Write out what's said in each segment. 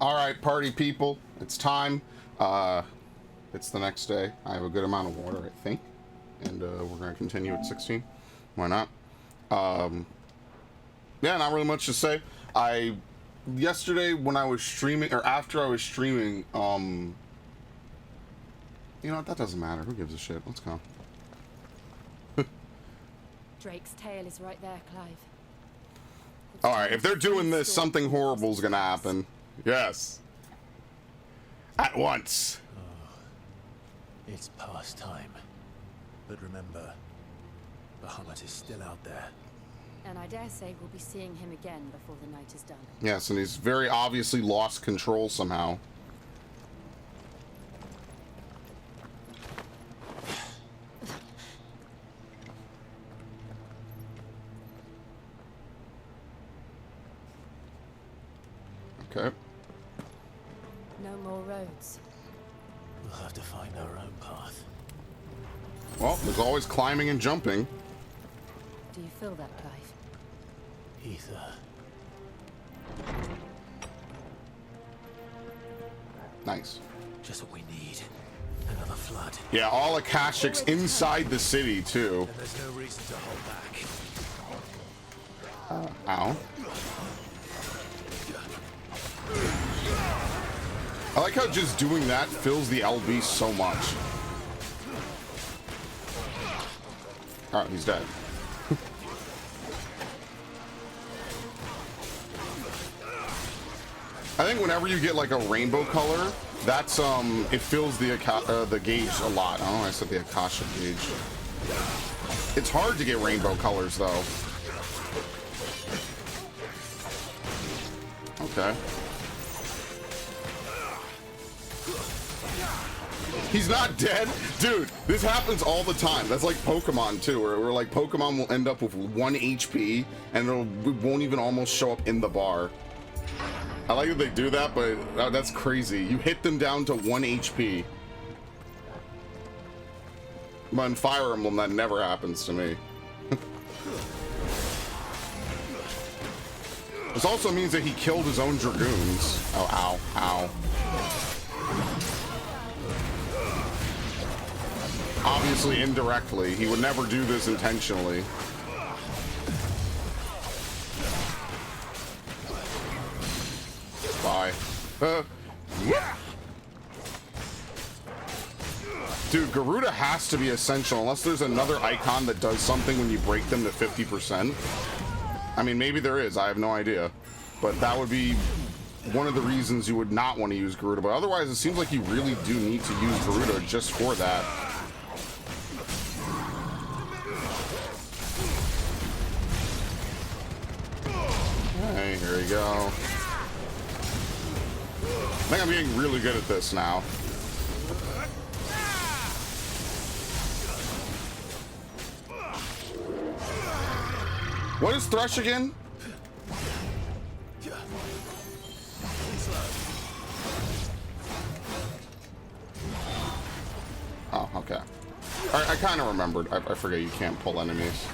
All right, party people, it's time. It's the next day. I have a good amount of water, I think, and we're gonna continue at 16. Why not? Yeah, not really much to say. Yesterday when I was streaming, or after I was streaming, you know what? That doesn't matter. Who gives a shit? Let's go. Drake's tail is right there, Clive. All right, if they're doing this, something horrible is gonna happen. Yes. At once. Oh, it's past time. But remember, Bahamut is still out there. And I dare say we'll be seeing him again before the night is done. Yes, and he's very obviously lost control somehow. Okay. No more roads. We'll have to find our own path. Well, there's always climbing and jumping. Do you feel that, Clive? Ether. Nice. Just what we need. Another flood. Yeah, all Akashics inside the city, too. And there's no reason to hold back. Ow. I like how just doing that fills the LB so much. Oh, he's dead. I think whenever you get like a rainbow color, that's it fills the gauge a lot. I don't know why I said the Akasha gauge. It's hard to get rainbow colors though. Okay. He's not dead? Dude, this happens all the time. That's like Pokemon too, where like Pokemon will end up with 1 HP and it won't even almost show up in the bar. I like that they do that, but that's crazy. You hit them down to 1 HP. But in Fire Emblem, that never happens to me. This also means that he killed his own Dragoons. Oh, ow, ow. Obviously, indirectly. He would never do this intentionally. Bye. Dude, Garuda has to be essential unless there's another icon that does something when you break them to 50%. I mean, maybe there is. I have no idea. But that would be one of the reasons you would not want to use Garuda. But otherwise, it seems like you really do need to use Garuda just for that. Okay, here we go. I think I'm getting really good at this now. What is Thresh again? Oh, okay. I kind of remembered. I forget you can't pull enemies.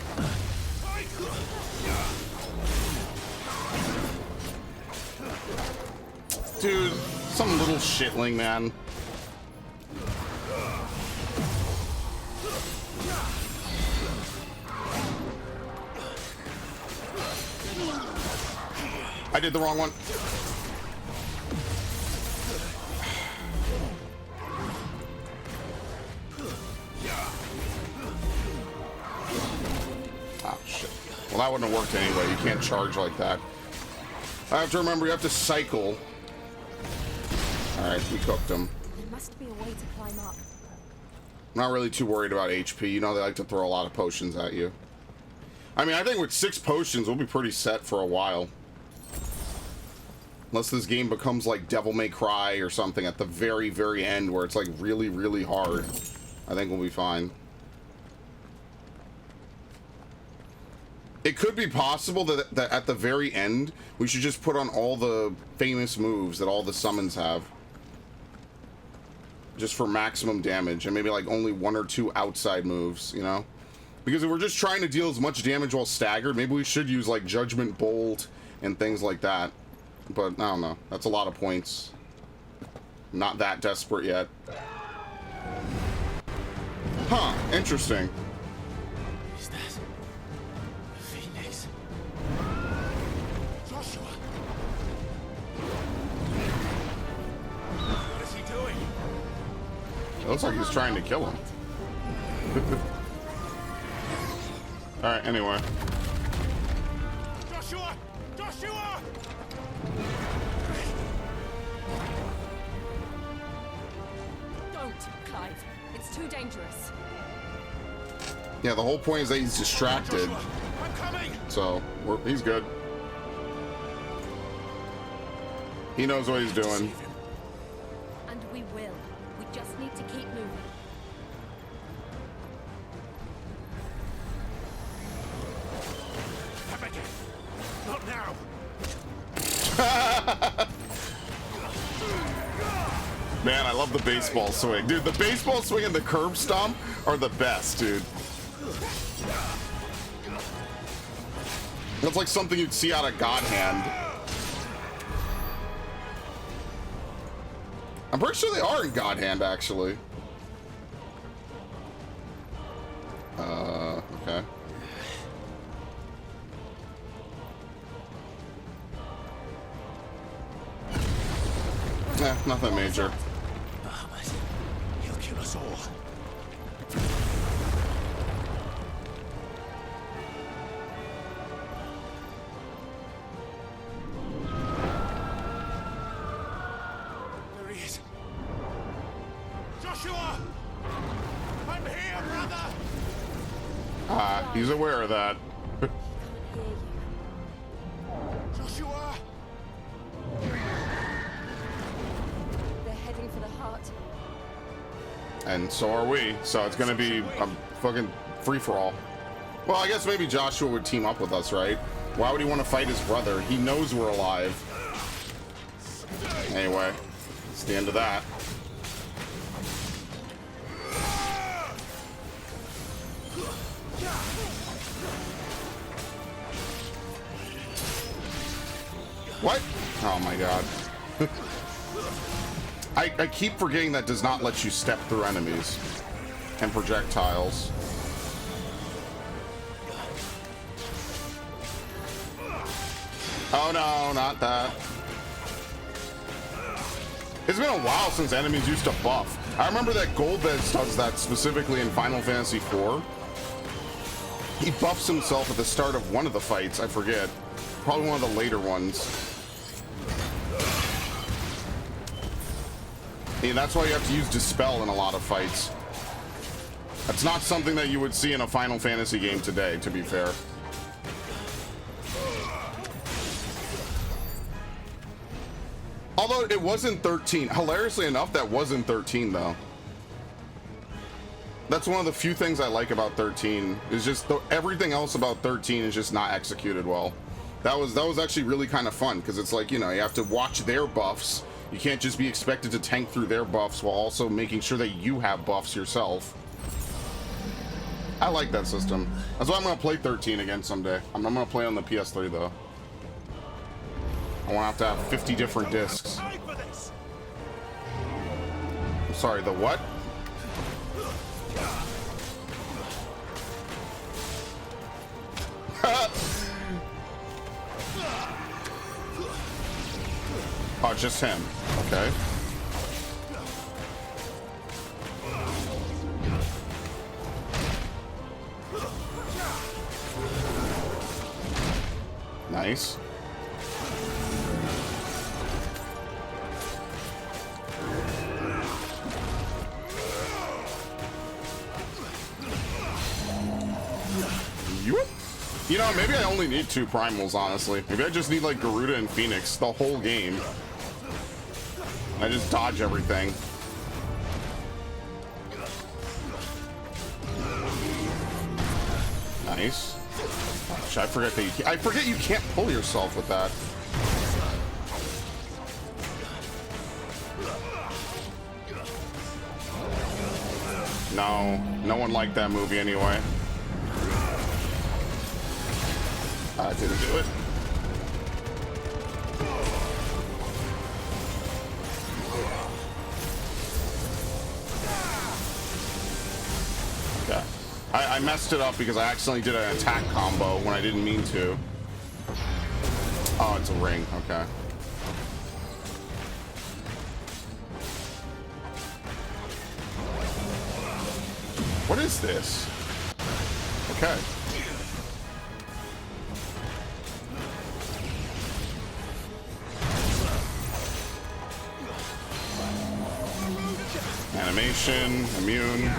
Dude, some little shitling, man. I did the wrong one. Oh, shit. Well, that wouldn't have worked anyway. You can't charge like that. I have to remember, you have to cycle. Alright, we cooked him. There must be a way to climb up. I'm not really too worried about HP. You know they like to throw a lot of potions at you. I mean, I think with 6 potions, we'll be pretty set for a while. Unless this game becomes like Devil May Cry or something at the very, very end where it's like really, really hard. I think we'll be fine. It could be possible that at the very end, we should just put on all the famous moves that all the summons have. Just for maximum damage, and maybe like only 1 or 2 outside moves, you know? Because if we're just trying to deal as much damage while staggered, maybe we should use like Judgment Bolt and things like that. but I don't know. That's a lot of points. Not that desperate yet. Huh, interesting. Is that Phoenix? Joshua! What is he doing? It looks like he's trying to kill him. Alright, anyway. Joshua! Joshua! Don't, Clive. It's too dangerous. Yeah, the whole point is that he's distracted. Joshua, I'm coming! So, he's good. He knows what he's doing. Save him. And we will. We just need to keep moving. Abigail! Not now! Man, I love the baseball swing. Dude, the baseball swing and the curb stomp are the best, dude. That's like something you'd see out of God Hand. I'm pretty sure they are in God Hand, actually. Okay. Nothing major. Bahamut. He'll kill us all. There he is. Joshua! I'm here, brother! He's aware of that. Come and hear you. Joshua! They're heading for the heart. And so are we. So it's gonna be a fucking free-for-all. Well, I guess maybe Joshua would team up with us, right? Why would he want to fight his brother? He knows we're alive. Anyway, it's the end of that. What? Oh my god. I keep forgetting that does not let you step through enemies and projectiles. Oh no, not that. It's been a while since enemies used to buff. I remember that Golbez does that specifically in Final Fantasy IV. He buffs himself at the start of one of the fights, I forget. Probably one of the later ones. And that's why you have to use Dispel in a lot of fights. That's not something that you would see in a Final Fantasy game today, to be fair. Although it wasn't 13. Hilariously enough, that wasn't 13, though. That's one of the few things I like about 13. Is just everything else about 13 is just not executed well. That was actually really kind of fun, because it's like, you know, you have to watch their buffs. You can't just be expected to tank through their buffs while also making sure that you have buffs yourself. I like that system. That's why I'm going to play 13 again someday. I'm going to play on the PS3, though. I won't have to have 50 different discs. I'm sorry, the what? Oh, just him. Okay. Nice. You know, maybe I only need 2 primals, honestly. Maybe I just need, like, Garuda and Phoenix the whole game. I just dodge everything. Nice. Gosh, I forget you can't pull yourself with that. No one liked that movie anyway. I didn't do it. I messed it up because I accidentally did an attack combo when I didn't mean to. Oh, it's a ring. Okay. What is this? Okay. Animation, immune.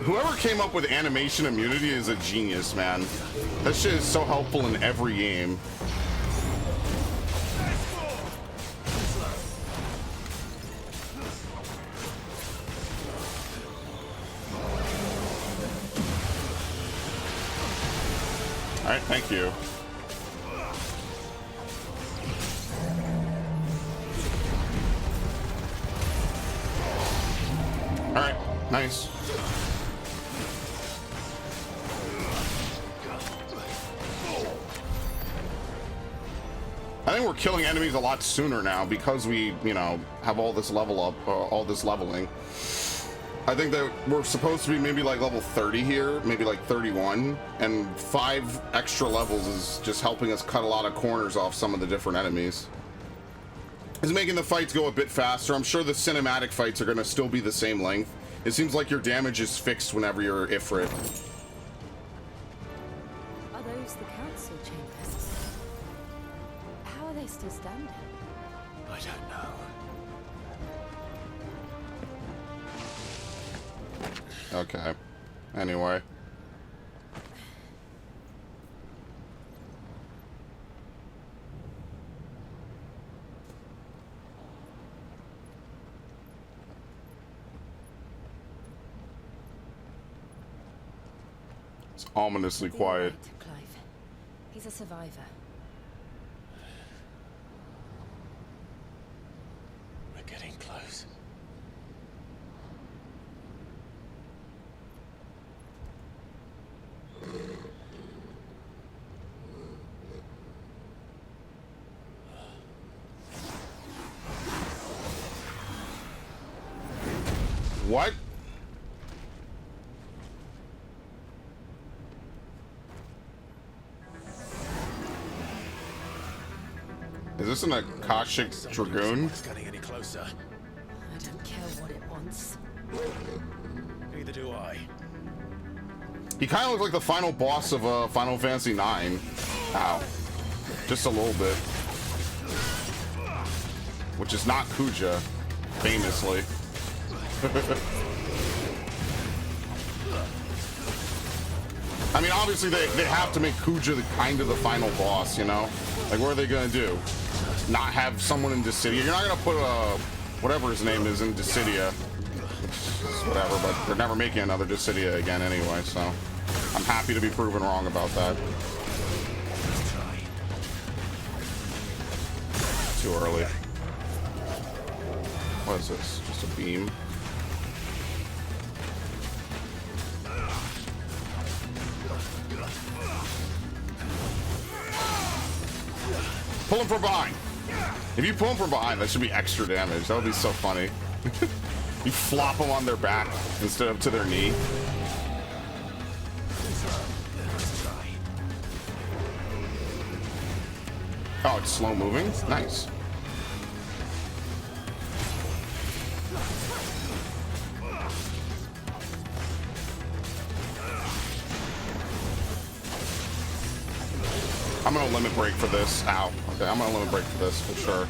Whoever came up with animation immunity is a genius, man. That shit is so helpful in every game. All right, thank you. All right, nice. I think we're killing enemies a lot sooner now because we, you know, have all this level up, all this leveling. I think that we're supposed to be maybe like level 30 here, maybe like 31, and 5 extra levels is just helping us cut a lot of corners off some of the different enemies. It's making the fights go a bit faster. I'm sure the cinematic fights are going to still be the same length. It seems like your damage is fixed whenever you're Ifrit. Are those the council chambers? How are they still standing? I don't know. Okay. Anyway. It's ominously quiet. Right, Clive. He's a survivor. We're getting close. What? Is this an Akashic Dragoon? It's getting any closer. I don't care what it wants. Neither do I. He kind of looks like the final boss of Final Fantasy IX. Ow. Just a little bit. Which is not Kuja, famously. I mean, obviously they have to make Kuja the kind of the final boss, you know? Like, what are they gonna do? Not have someone in Dissidia? You're not gonna put whatever his name is in Dissidia. Whatever, but they're never making another Dissidia again anyway, so I'm happy to be proven wrong about that. Too early. What is this? Just a beam? Pull him from behind. If you pull him from behind, that should be extra damage. That would be so funny. You flop them on their back instead of to their knee. Oh, it's slow moving? Nice. I'm gonna limit break for this. Ow. Okay, I'm gonna limit break for this for sure.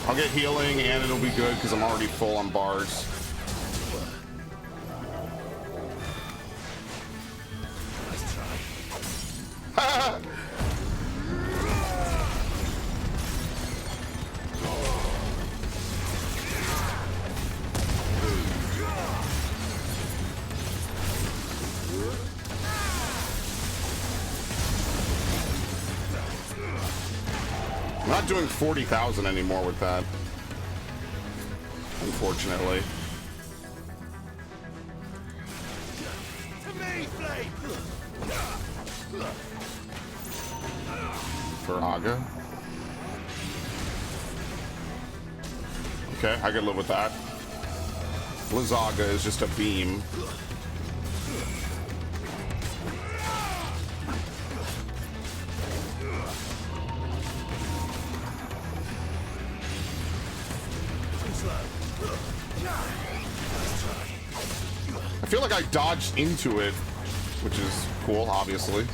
I'll get healing and it'll be good because I'm already full on bars. I'm not doing 40,000 anymore with that, unfortunately. For Aga. Okay, I can live with that. Blizzaga is just a beam. I feel like I dodged into it, which is cool, obviously.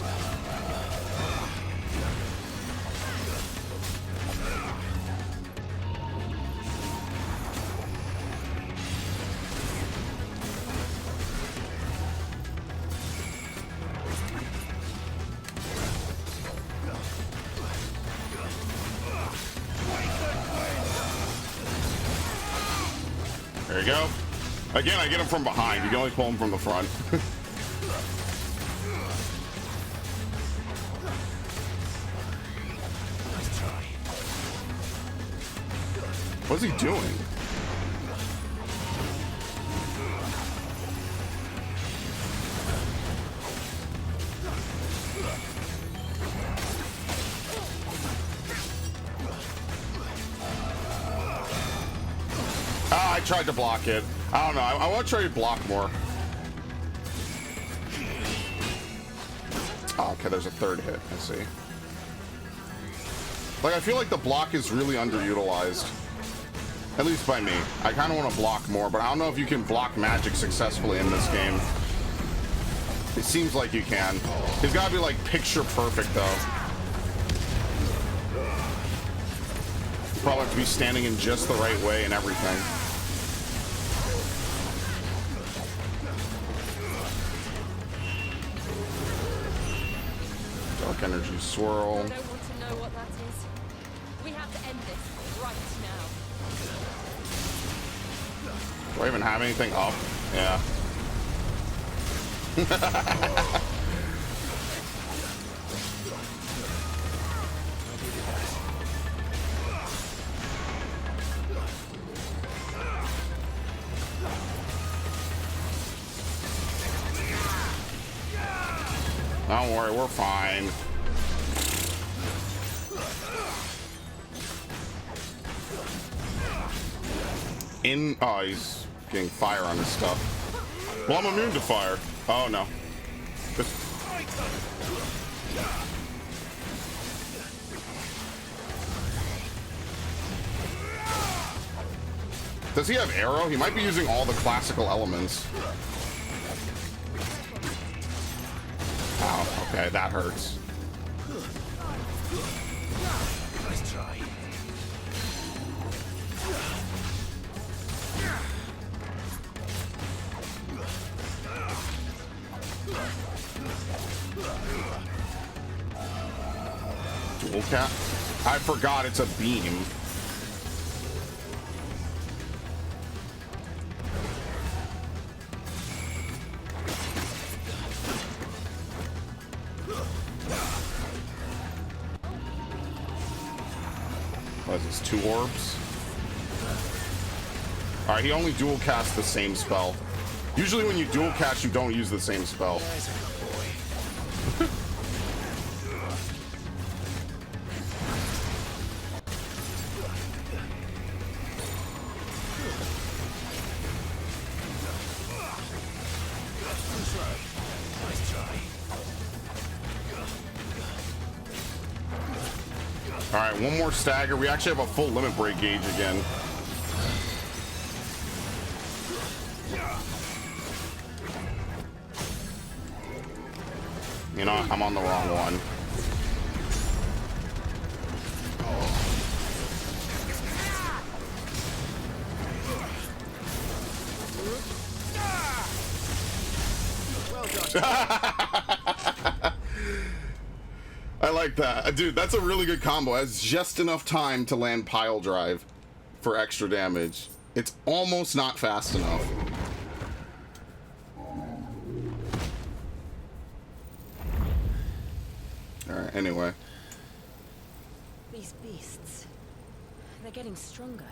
There you go. Again, I get him from behind. You can only pull him from the front. What's he doing? I tried to block it. I don't know. I want to try to block more. Oh, okay, there's a third hit. I see. Like, I feel like the block is really underutilized. At least by me. I kind of want to block more, but I don't know if you can block magic successfully in this game. It seems like you can. It's got to be, like, picture perfect, though. You probably have to be standing in just the right way and everything. Dark energy swirl. I don't want to know what that is. We have to end this right now. Do I even have anything up? Yeah. Don't worry, we're fine. Oh, he's getting fire on his stuff. Well, I'm immune to fire. Oh, no. Does he have arrow? He might be using all the classical elements. Oh, okay, that hurts. Nice try. Dual cap? I forgot it's a beam. What is this, 2 orbs? Alright, he only dual casts the same spell. Usually when you dual cast, you don't use the same spell. Alright, one more stagger. We actually have a full limit break gauge again. You know, I'm on the wrong one. I like that. Dude, that's a really good combo. It has just enough time to land pile drive for extra damage. It's almost not fast enough. Alright, anyway. These beasts, they're getting stronger.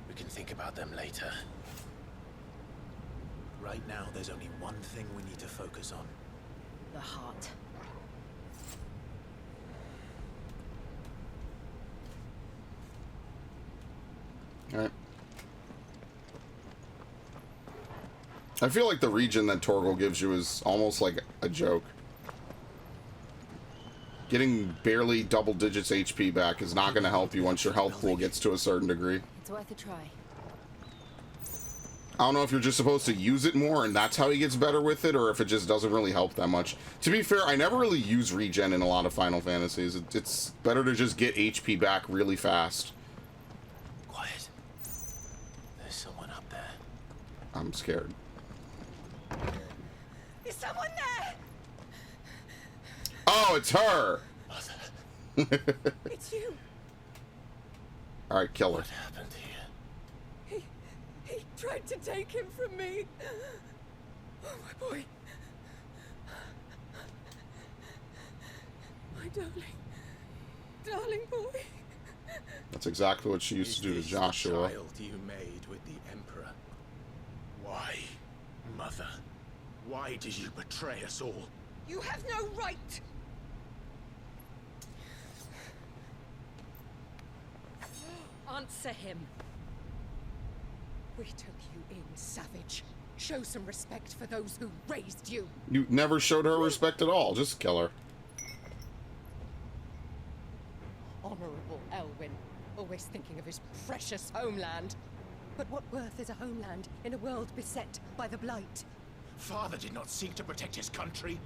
We can think about them later. Right now, there's only one thing we need to focus on. The heart. Alright. I feel like the regen that Torgal gives you is almost like a joke. Getting barely double digits HP back is not going to help you once your health pool gets to a certain degree. It's worth a try. I don't know if you're just supposed to use it more and that's how he gets better with it, or if it just doesn't really help that much. To be fair, I never really use regen in a lot of Final Fantasies. It's better to just get HP back really fast. Quiet. There's someone up there. I'm scared. Is someone there? Oh, it's her! Mother, It's you. Alright, kill her. what happened here? He tried to take him from me. Oh, my boy. My darling boy. That's exactly what she used to do to Joshua. The child you made with the Emperor. Why, Mother? Why did you betray us all? You have no right. Answer him. We took you in, savage. Show some respect for those who raised you. You never showed her respect at all. Just kill her. Honorable Elwyn, always thinking of his precious homeland. But what worth is a homeland in a world beset by the Blight? Father did not seek to protect his country.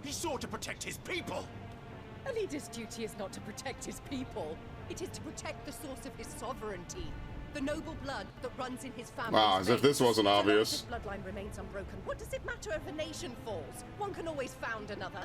He sought to protect his people. A leader's duty is not to protect his people. It is to protect the source of his sovereignty. The noble blood that runs in his family. Wow, as if this wasn't So long obvious. as his bloodline remains unbroken, what does it matter if a nation falls? One can always found another.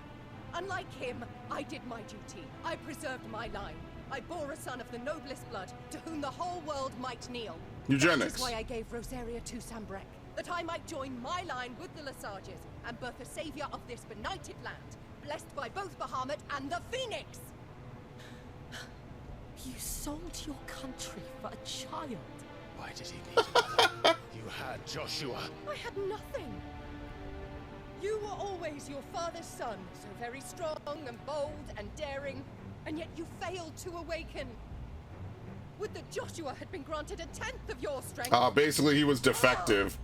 Unlike him, I did my duty. I preserved my line. I bore a son of the noblest blood, to whom the whole world might kneel. Eugenics. That is why I gave Rosaria to Sambrek, that I might join my line with the Lesages and birth a savior of this benighted land, blessed by both Bahamut and the Phoenix! You sold your country for a child. Why did he need another? You had Joshua. I had nothing. You were always your father's son, so very strong and bold and daring, and yet you failed to awaken. Would that Joshua had been granted a tenth of your strength. Basically he was defective.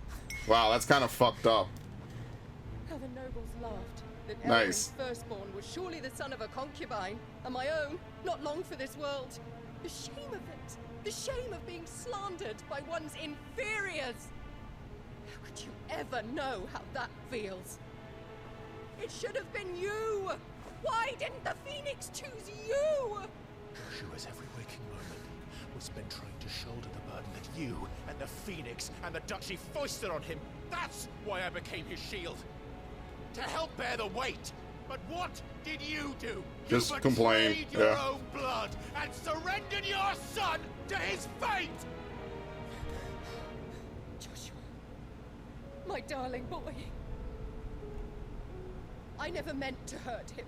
Wow, that's kind of fucked up. How the nobles laughed. That Nice. Elwyn's firstborn was surely the son of a concubine, and my own, not long for this world. The shame of it. The shame of being slandered by one's inferiors. How could you ever know how that feels? It should have been you! Why didn't the Phoenix choose you? Joshua's every waking moment was spent trying to shoulder the burden that you and the Phoenix and the Duchy foisted on him. That's why I became his shield. To help bear the weight. But what did you do? Just You complain, betrayed your yeah. own blood and surrendered your son to his fate! Joshua, my darling boy. I never meant to hurt him.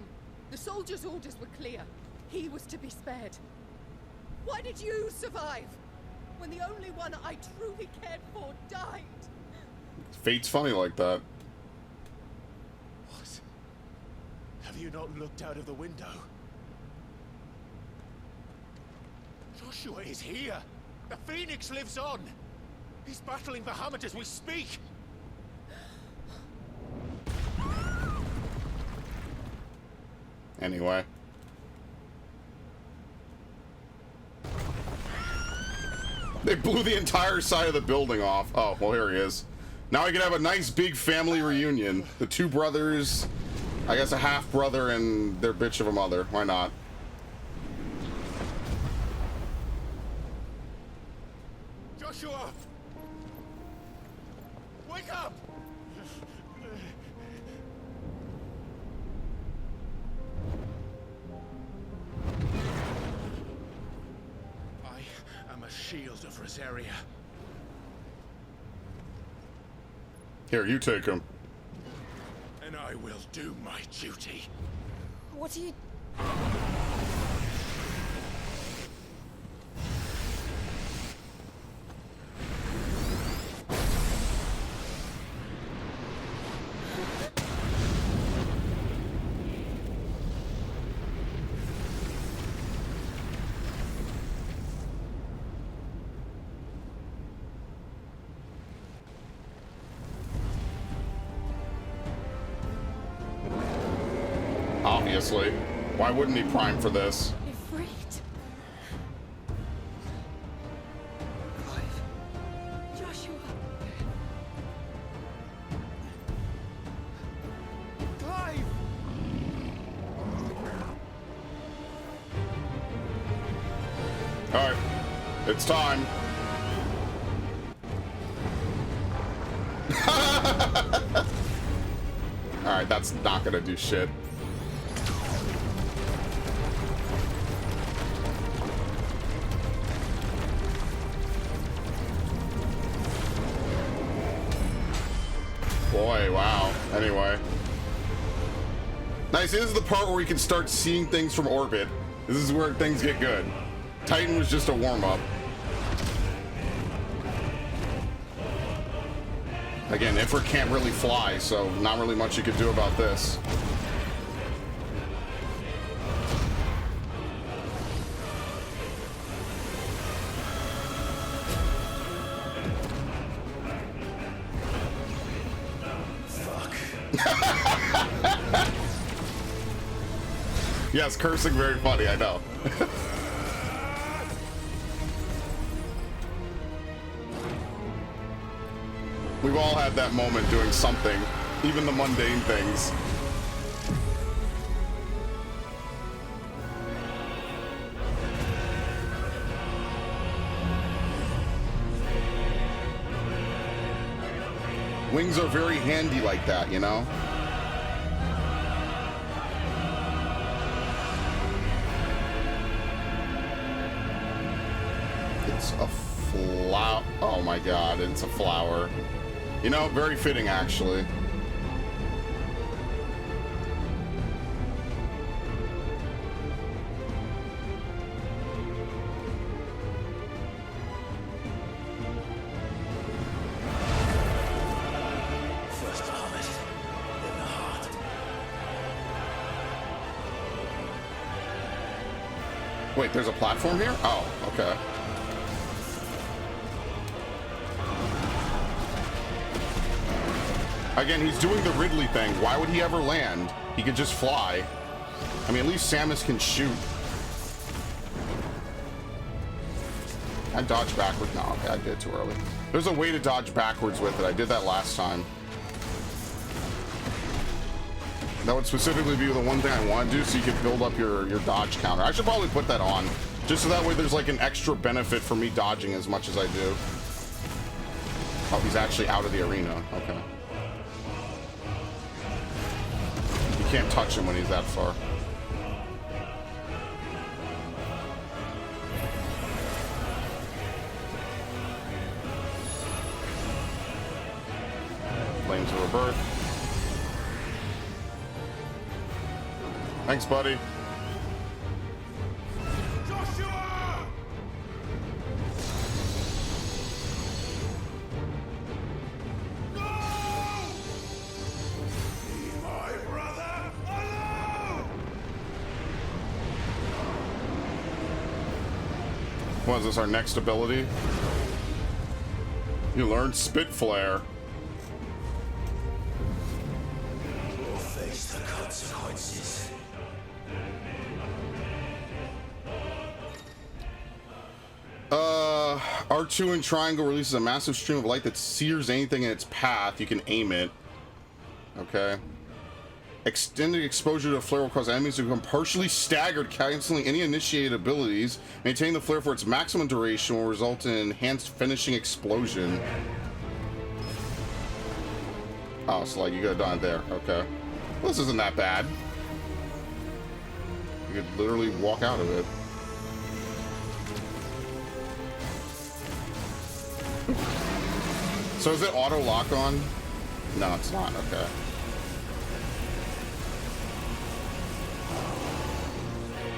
The soldiers' orders were clear. He was to be spared. Why did you survive? When the only one I truly cared for died? Fate's funny like that. What? Have you not looked out of the window? Joshua is here! The Phoenix lives on! He's battling Bahamut as we speak! Anyway. They blew the entire side of the building off. Oh, well, here he is. Now we can have a nice big family reunion. The two brothers, I guess a half-brother and their bitch of a mother. Why not? Joshua! Wake up! I am a shield of Rosaria. Here, you take him. And I will do my duty. What are you... obviously. Why wouldn't he prime for this? Ifrit. Clive. Joshua. Clive! All right, it's time. All right, that's not gonna do shit. Boy, wow. Anyway. Nice, this is the part where we can start seeing things from orbit. This is where things get good. Titan was just a warm-up. Again, Ifrit can't really fly, so not really much you could do about this. Yes, cursing very funny, I know. We've all had that moment doing something, even the mundane things. Wings are very handy like that, you know? It's a flower. Oh my god, it's a flower. You know, very fitting actually. First plummet, then the heart. Wait, there's a platform here? Oh, okay. Again, he's doing the Ridley thing. Why would he ever land? He could just fly. I mean, at least Samus can shoot. I dodge backwards. No, okay, I did it too early. There's a way to dodge backwards with it. I did that last time. That would specifically be the one thing I want to do so you could build up your dodge counter. I should probably put that on. Just so that way there's like an extra benefit for me dodging as much as I do. Oh, he's actually out of the arena. Okay. You can't touch him when he's that far. Flames of Rebirth. Thanks, buddy. Joshua! No! Leave my brother alone! What is this, our next ability? You learned Spit Flare. We'll face the consequences. R2 and triangle releases a massive stream of light that sears anything in its path. You can aim it. Okay. Extended exposure to a flare will cause enemies to become partially staggered, canceling any initiated abilities. Maintaining the flare for its maximum duration will result in enhanced finishing explosion. Oh, so like you could have done it there. Okay. Well, this isn't that bad. You could literally walk out of it. So is it auto lock on? No, it's not. Okay.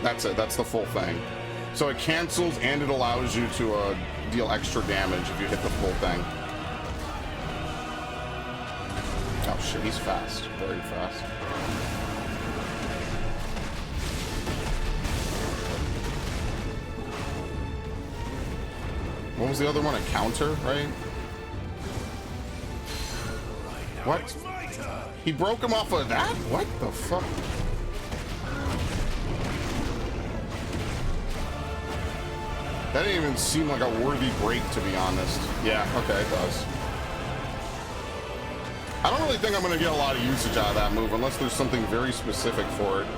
That's it. That's the full thing. So it cancels and it allows you to deal extra damage if you hit the full thing. Oh shit, he's fast. Very fast. What was the other one? A counter, right? What? He broke him off of that? What the fuck? That didn't even seem like a worthy break, to be honest. Yeah, okay, it does. I don't really think I'm going to get a lot of usage out of that move unless there's something very specific for it.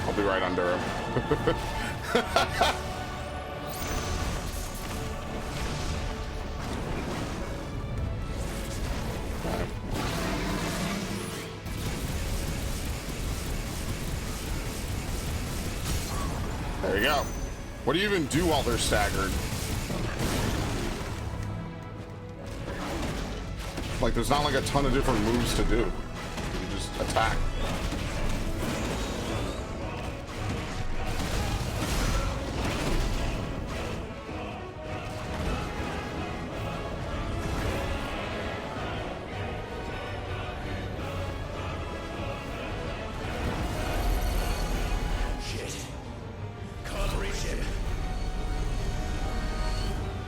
I'll be right under him. There you go. What do you even do while they're staggered? Like, there's not like a ton of different moves to do. You just attack.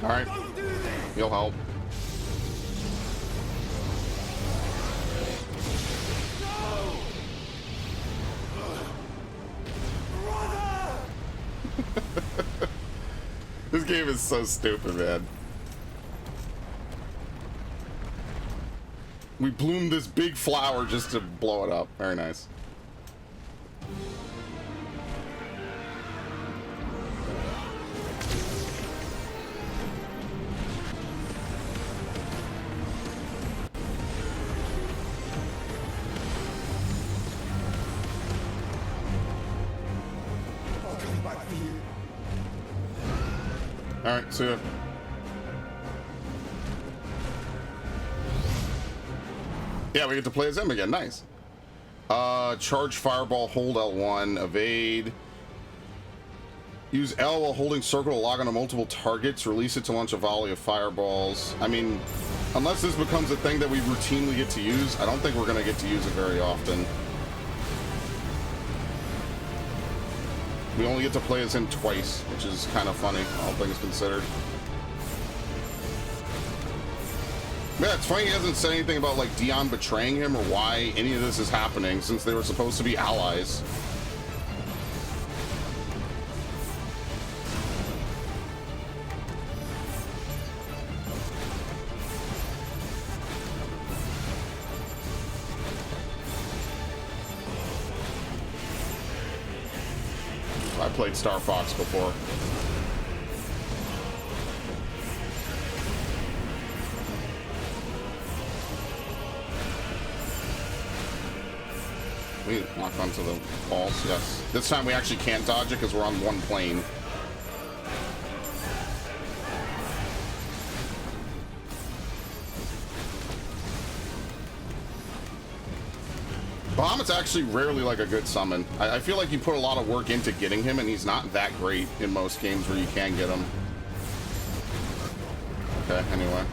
All right, you'll help. This game is so stupid, man. We bloomed this big flower just to blow it up. Very nice. All right, see ya. Yeah, we get to play as him again. Nice. Charge fireball, hold L1, evade. Use L while holding circle to lock onto multiple targets. Release it to launch a volley of fireballs. I mean, unless this becomes a thing that we routinely get to use, I don't think we're going to get to use it very often. We only get to play as him twice, which is kind of funny, all things considered. Yeah, it's funny he hasn't said anything about, like, Dion betraying him or why any of this is happening, since they were supposed to be allies. I played Star Fox before. We lock onto the walls, yes. This time we actually can't dodge it because we're on one plane. Bahamut's actually rarely like a good summon. I feel like you put a lot of work into getting him, and he's not that great in most games where you can get him. Okay, anyway.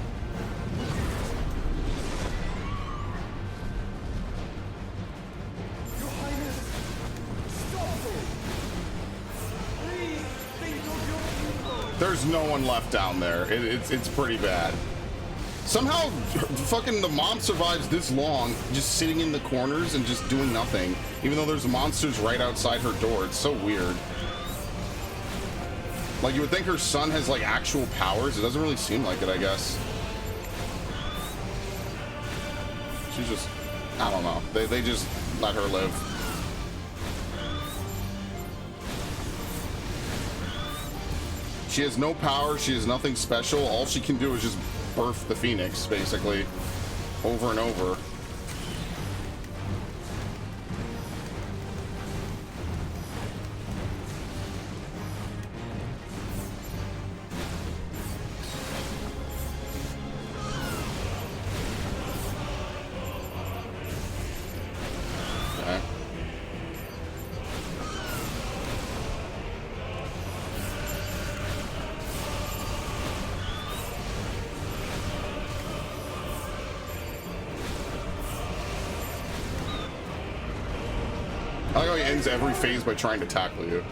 Your Highness, stop it! Please think of your people! There's no one left down there. It's pretty bad. Somehow, fucking the mom survives this long, just sitting in the corners and just doing nothing, even though there's monsters right outside her door. It's so weird. Like, you would think her son has, like, actual powers. It doesn't really seem like it, I guess. She's just, I don't know. They just let her live. She has no power. She has nothing special. All she can do is just birth the Phoenix, basically, over and over. Okay. I like how he ends every phase by trying to tackle you.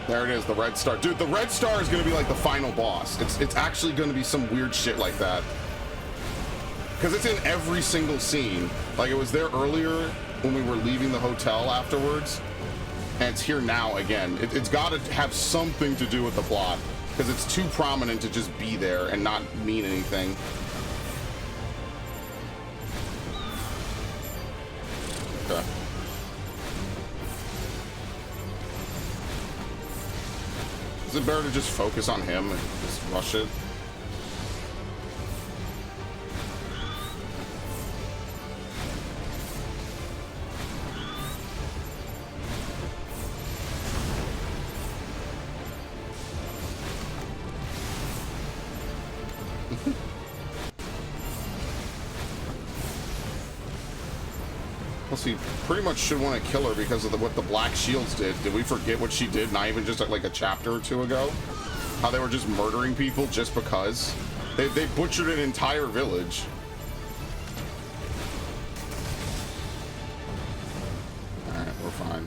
There it is, the red star. Dude, the red star is going to be like the final boss. It's actually going to be some weird shit like that. because it's in every single scene. Like, it was there earlier when we were leaving the hotel afterwards, and it's here now again. It's got to have something to do with the plot, because it's too prominent to just be there and not mean anything. Okay. Is it better to just focus on him and just rush it? Plus, he pretty much should want to kill her because of what the Black Shields did. Did we forget what she did not even just like a chapter or two ago? How they were just murdering people just because? They butchered an entire village. Alright, we're fine.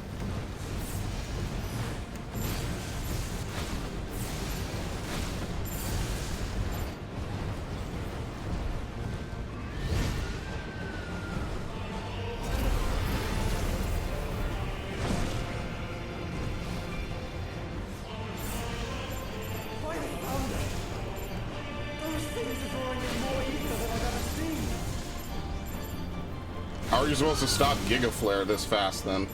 How are you supposed to stop Giga Flare this fast then?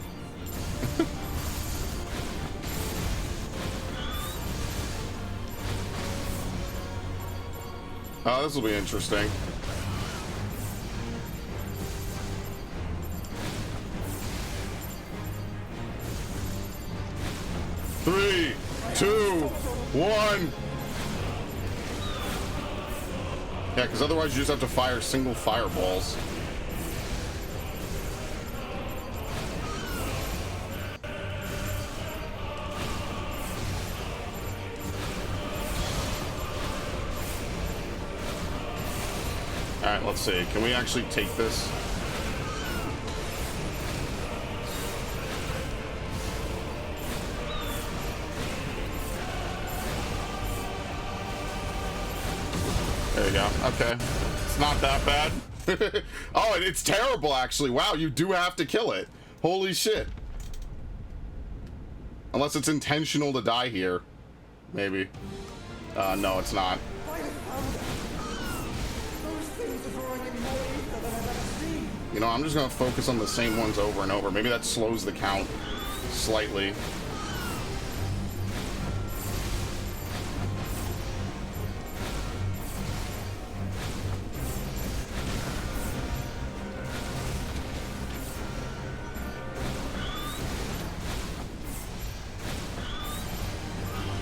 Oh, this will be interesting. Three, two, one. Yeah, because otherwise you just have to fire single fireballs. Alright, let's see. Can we actually take this? There you go. Okay. It's not that bad. Oh, and it's terrible, actually. Wow, you do have to kill it. Holy shit. Unless it's intentional to die here. Maybe. No, it's not. You know, I'm just gonna focus on the same ones over and over. Maybe that slows the count slightly.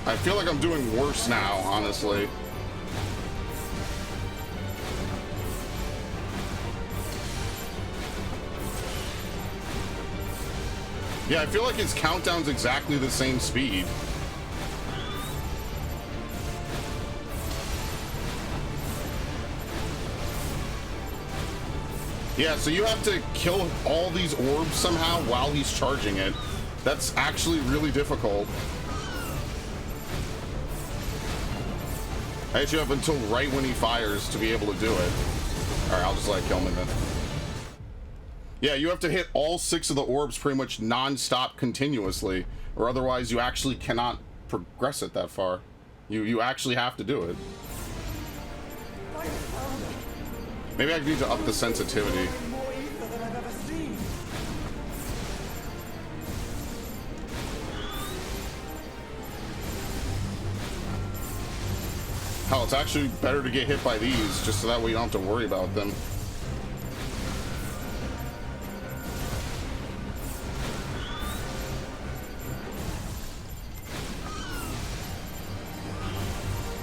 I feel like I'm doing worse now, honestly. Yeah, I feel like his countdown's exactly the same speed. Yeah, so you have to kill all these orbs somehow while he's charging it. That's actually really difficult. I guess you have until right when he fires to be able to do it. Alright, I'll just let it kill me then. Yeah, you have to hit all 6 of the orbs pretty much non-stop continuously, or otherwise you actually cannot progress it that far. You actually have to do it. Maybe I need to up the sensitivity. Hell, it's actually better to get hit by these, just so that way you don't have to worry about them.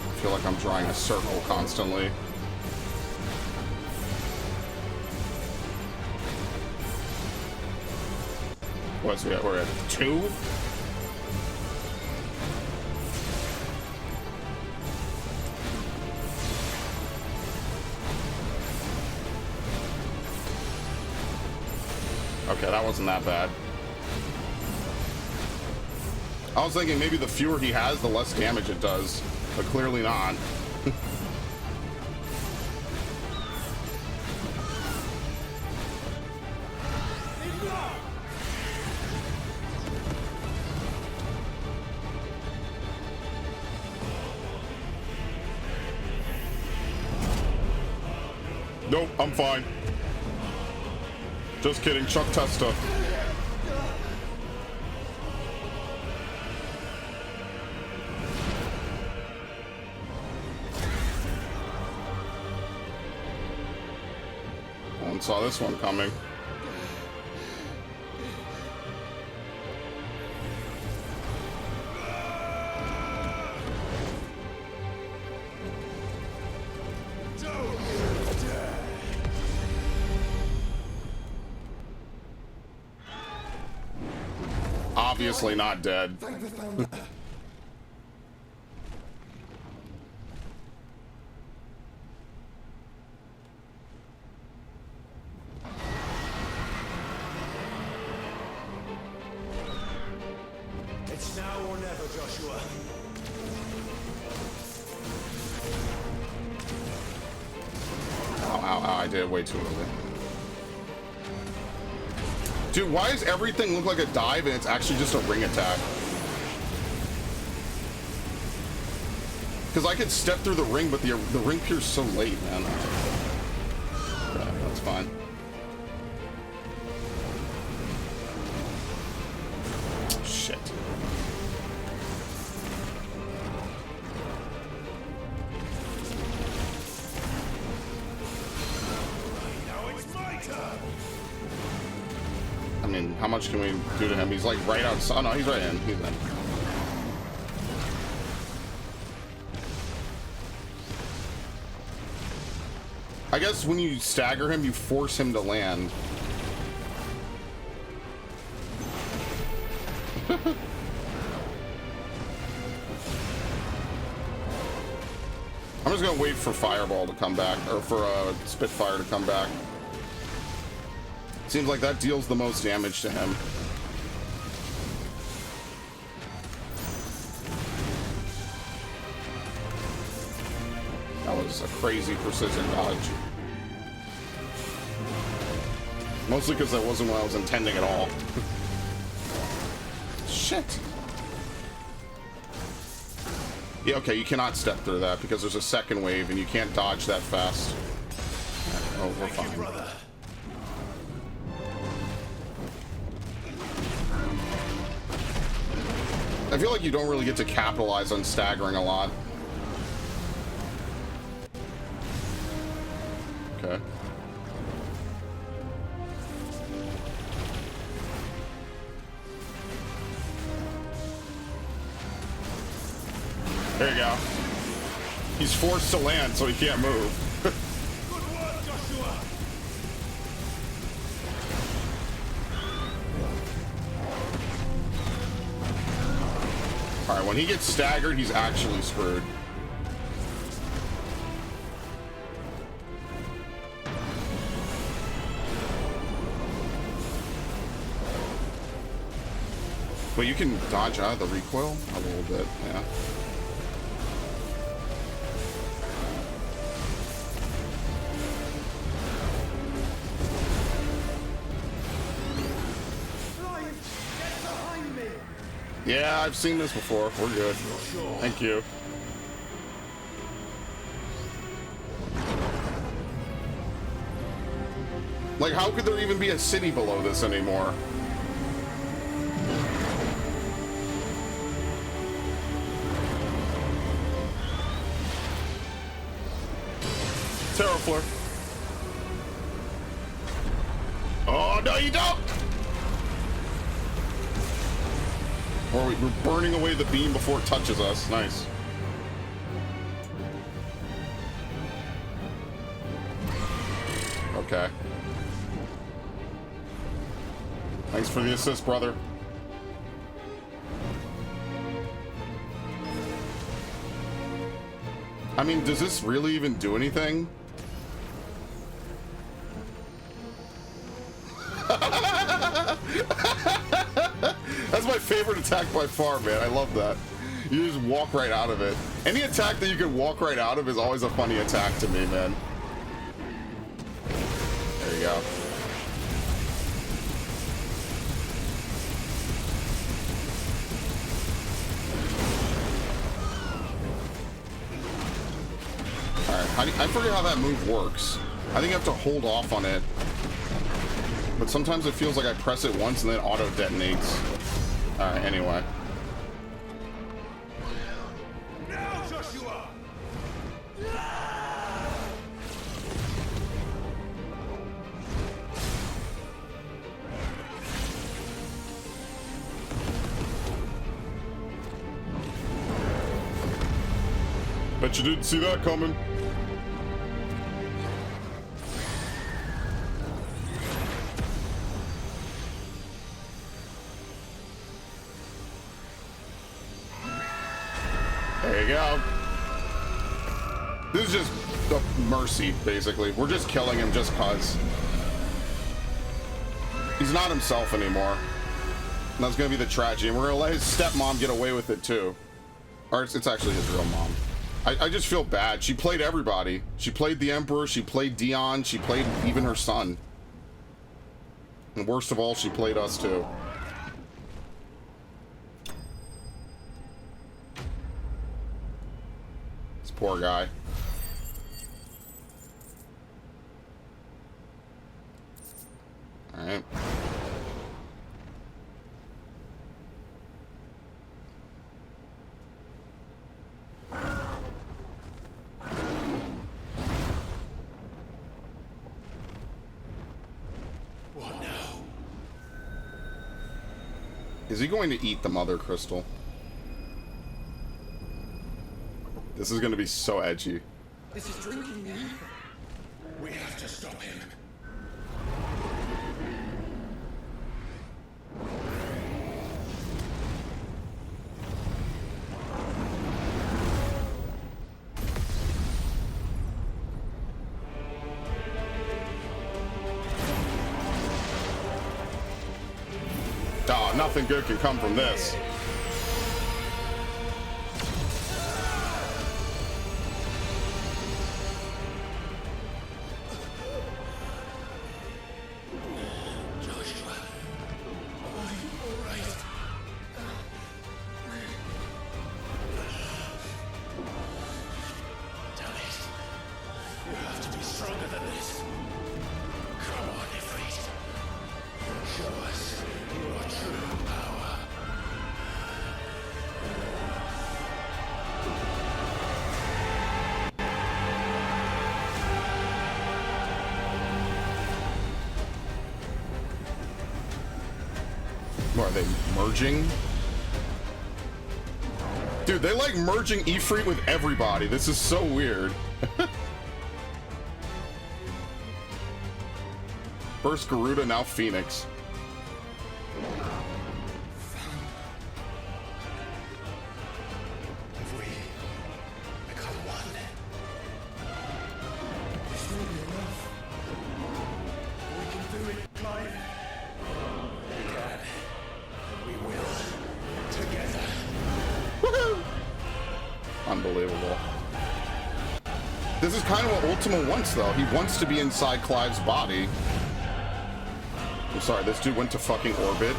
I feel like I'm drawing a circle constantly. What's we at? We're at 2? Okay, that wasn't that bad. I was thinking maybe the fewer he has, the less damage it does, but clearly not. Nope, I'm fine. Just kidding, Chuck Testa. No one saw this one coming. Obviously not dead. It's now or never, Joshua. Ow, ow, ow, I did it way too early. Dude, why does everything look like a dive and it's actually just a ring attack? Because I could step through the ring, but the ring pierced so late, man. Okay, that's fine. Shit. Now it's my turn. I mean, how much can we do to him? He's like right outside. Oh, no, he's right in. He's in. I guess when you stagger him, you force him to land. I'm just gonna wait for Fireball to come back, or for Spitfire to come back. Seems like that deals the most damage to him. That was a crazy precision dodge. Mostly because that wasn't what I was intending at all. Shit. Yeah, okay, you cannot step through that because there's a second wave and you can't dodge that fast. Oh, we're fine. I feel like you don't really get to capitalize on staggering a lot. Okay. There you go. He's forced to land, so he can't move. Good work, Joshua. All right, when he gets staggered, he's actually screwed. But you can dodge out of the recoil a little bit, yeah. Get behind me! Yeah, I've seen this before. We're good. Thank you. Like, how could there even be a city below this anymore? Terraflare. Oh, no, you don't! Or we're burning away the beam before it touches us. Nice. Okay. Thanks for the assist, brother. I mean, does this really even do anything? That's my favorite attack by far, man. I love that. You just walk right out of it. Any attack that you can walk right out of is always a funny attack to me, man. There you go. Alright, I forget how that move works. I think you have to hold off on it. But sometimes it feels like I press it once and then auto detonates. Alright, anyway. Now, Joshua! Bet you didn't see that coming. There you go. This is just a mercy, basically. We're just killing him just cause. He's not himself anymore. And that's gonna be the tragedy. And we're gonna let his stepmom get away with it too. Or it's actually his real mom. I just feel bad. She played everybody. She played the Emperor, she played Dion, she played even her son. And worst of all, she played us too. This poor guy. Alright. What now? Is he going to eat the mother crystal? This is going to be so edgy. This is drinking me. We have to stop him. Oh, nothing good can come from this. What, are they merging? Dude, they like merging Ifrit with everybody. This is so weird. First Garuda, now Phoenix. If we become one, This will be enough. We can do it, Clive. we will. Together. Woohoo! Unbelievable. This is kind of what Ultima wants, though. He wants to be inside Clive's body. I'm sorry, this dude went to fucking orbit.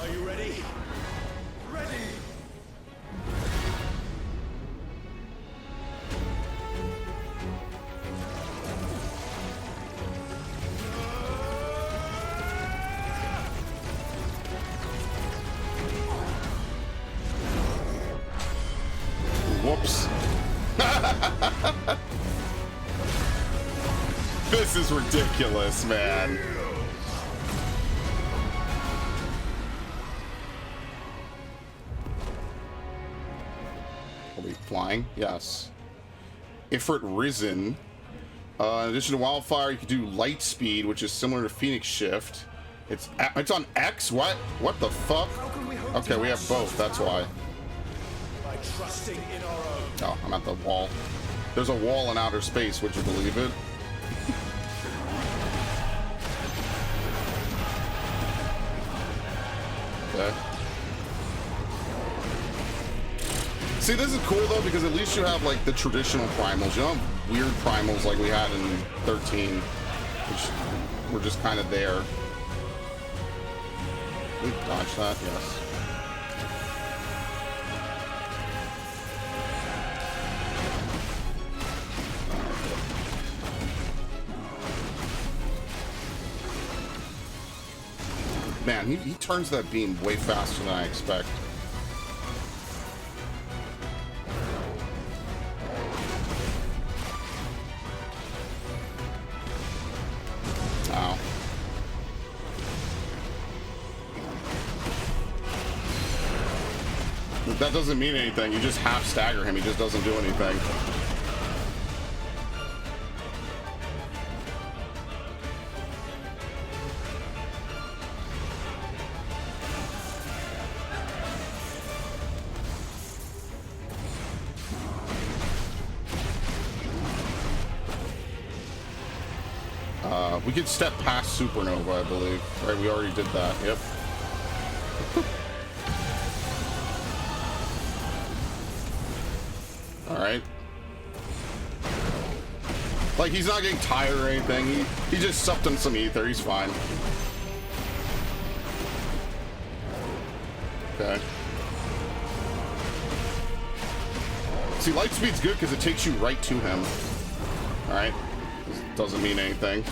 Are you ready? Ready. Whoops. This is ridiculous, man. Are we flying? Yes. Ifrit Risen. In addition to Wildfire, you can do Light Speed, which is similar to Phoenix Shift. It's on X? What? What the fuck? Okay, we have both, that's why. By trusting in our own. Oh, I'm at the wall. There's a wall in outer space, would you believe it? Okay. See, this is cool though, because at least you have like the traditional primals. You don't have weird primals like we had in 13, which were just kind of there. We dodge that, yes. man, he turns that beam way faster than I expect. Ow. That doesn't mean anything. You just half stagger him. He just doesn't do anything. We could step past Supernova, I believe. Right, we already did that. Yep. Alright. Like, he's not getting tired or anything. He just supped him some ether. He's fine. Okay. See, light speed's good because it takes you right to him. Alright. Doesn't mean anything.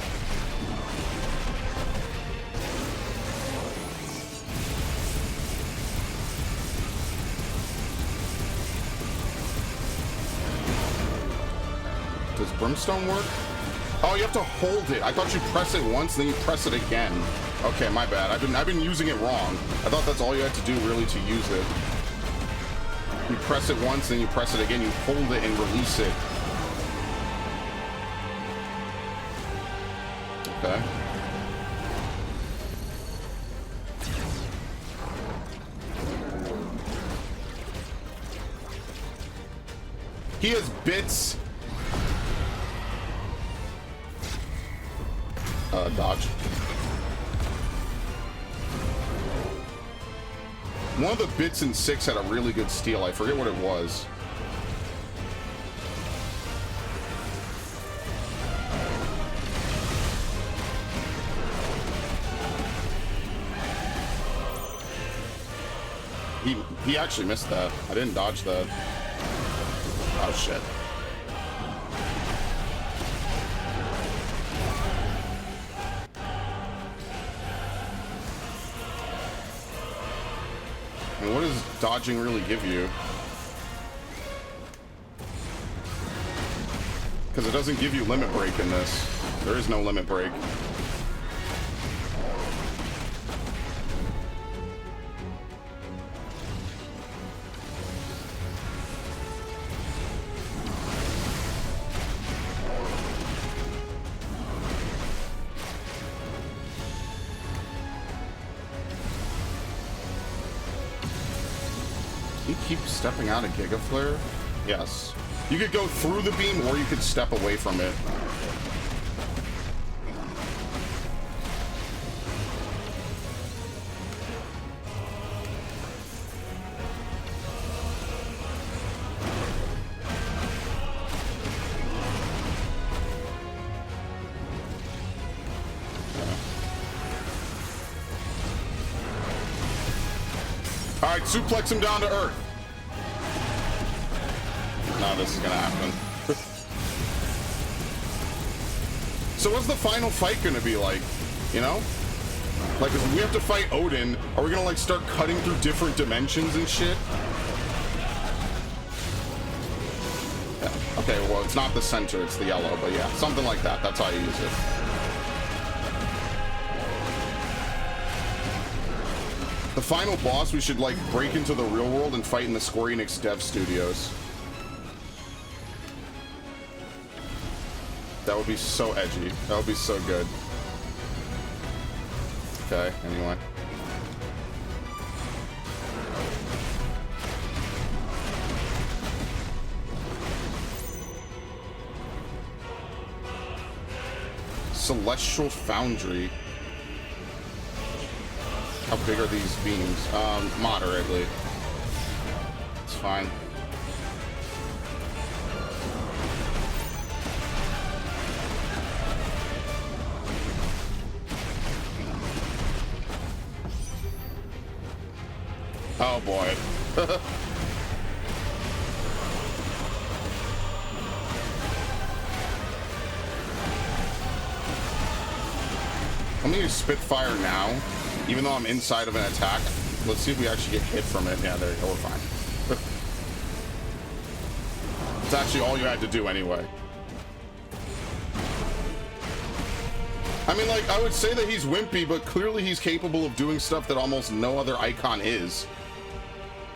Does Brimstone work? Oh, you have to hold it. I thought you press it once, then you press it again. Okay, my bad. I've been using it wrong. I thought that's all you had to do really to use it. You press it once, then you press it again. You hold it and release it. Okay. He has bits. Dodge. One of the bits in 6 had a really good steal. I forget what it was. He actually missed that. I didn't dodge that. Oh shit. I mean, what does dodging really give you? Because it doesn't give you limit break in this. There is no limit break. Keep stepping out of Giga Flare? Yes. You could go through the beam or you could step away from it. All right, suplex him down to earth. No, this is gonna happen. So what's the final fight gonna be like? You know? Like, if we have to fight Odin, are we gonna like start cutting through different dimensions and shit? Yeah. Okay, well, it's not the center, it's the yellow, but yeah, something like that. That's how you use it. The final boss, we should like break into the real world and fight in the Square Enix dev studios. That would be so edgy. That would be so good. Okay, anyway. Celestial Foundry. How big are these beams? Moderately. It's fine. Oh boy. I'm gonna use Spitfire now. Even though I'm inside of an attack, let's see if we actually get hit from it. Yeah, there you go, we're fine. It's actually all you had to do anyway. I mean, like, I would say that he's wimpy, but clearly he's capable of doing stuff that almost no other icon is.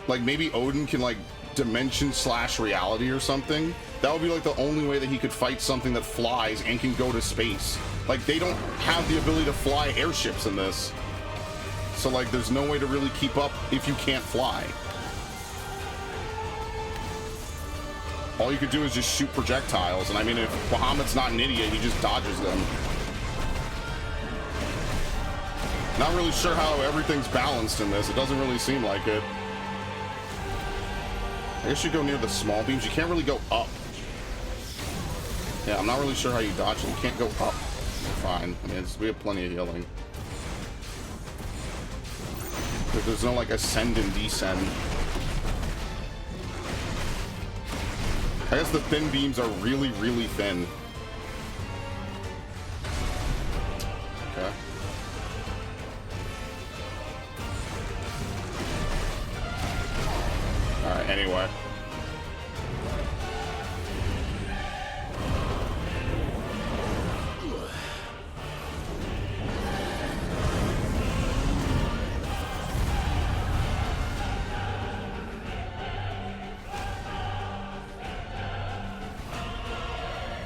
Like, maybe Odin can, like, dimension slash reality or something. That would be, like, the only way that he could fight something that flies and can go to space. Like, they don't have the ability to fly airships in this. So, like, there's no way to really keep up if you can't fly. All you could do is just shoot projectiles. And, I mean, if Bahamut's not an idiot, he just dodges them. Not really sure how everything's balanced in this. It doesn't really seem like it. I guess you go near the small beams. You can't really go up. Yeah, I'm not really sure how you dodge it. You can't go up. Fine. I mean, we have plenty of healing. But there's no, like, ascend and descend. I guess the thin beams are really, really thin. Okay. Alright, anyway.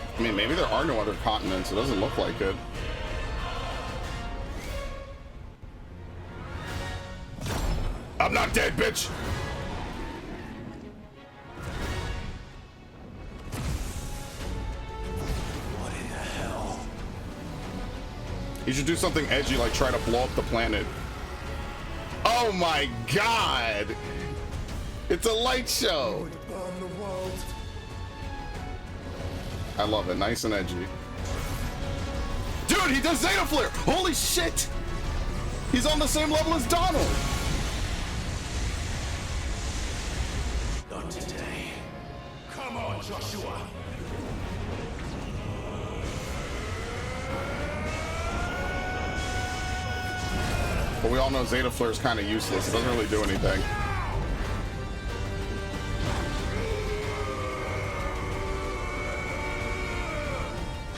I mean, maybe there are no other continents. It doesn't look like it. I'm not dead, bitch! What in the hell? You should do something edgy, like try to blow up the planet. Oh my god! It's a light show! Would burn the world. I love it. Nice and edgy. Dude, he does Zeta Flare! Holy shit! He's on the same level as Donald! Not today. Come on, Joshua. But we all know Zeta Flare is kind of useless. It doesn't really do anything.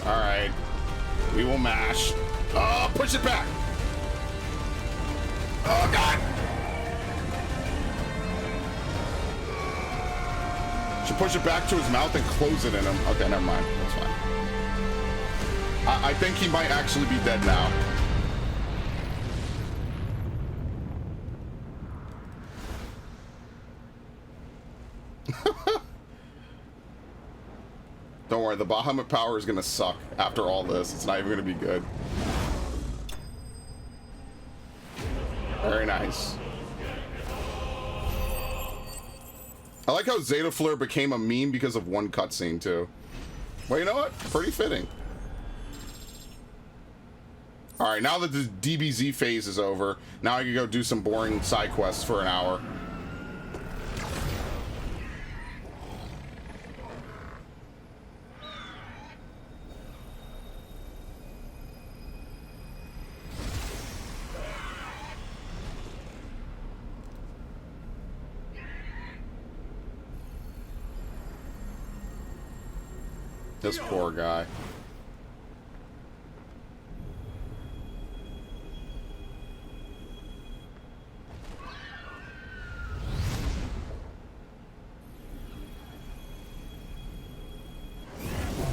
Alright. We will mash. Oh, push it back! Oh, God! Should push it back to his mouth and close it in him. Okay, never mind. That's fine. I think he might actually be dead now. Don't worry, the Bahamut power is gonna suck after all this. It's not even gonna be good. Very nice. I like how Zeta Flare became a meme because of one cutscene too. Well, you know what? Pretty fitting. Alright, now that the DBZ phase is over, now I can go do some boring side quests for an hour. This poor guy.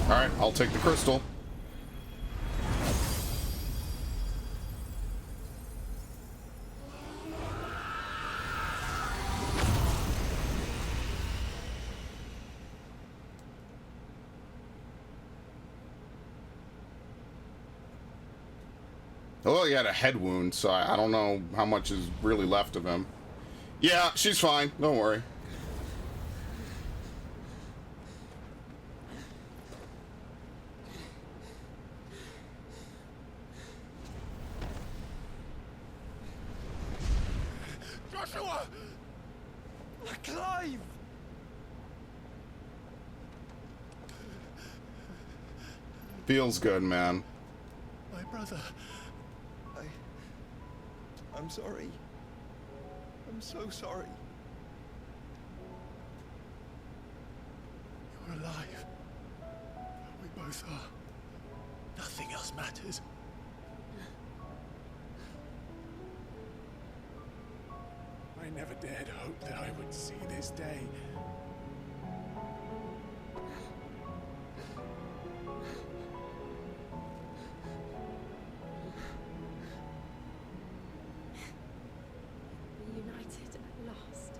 All right, I'll take the crystal. Oh, he had a head wound, so I don't know how much is really left of him. Yeah, she's fine. Don't worry. Joshua! Clive! Feels good, man. My brother. I'm sorry. I'm so sorry. You're alive. We both are. Nothing else matters. I never dared hope that I would see this day. Reunited at last.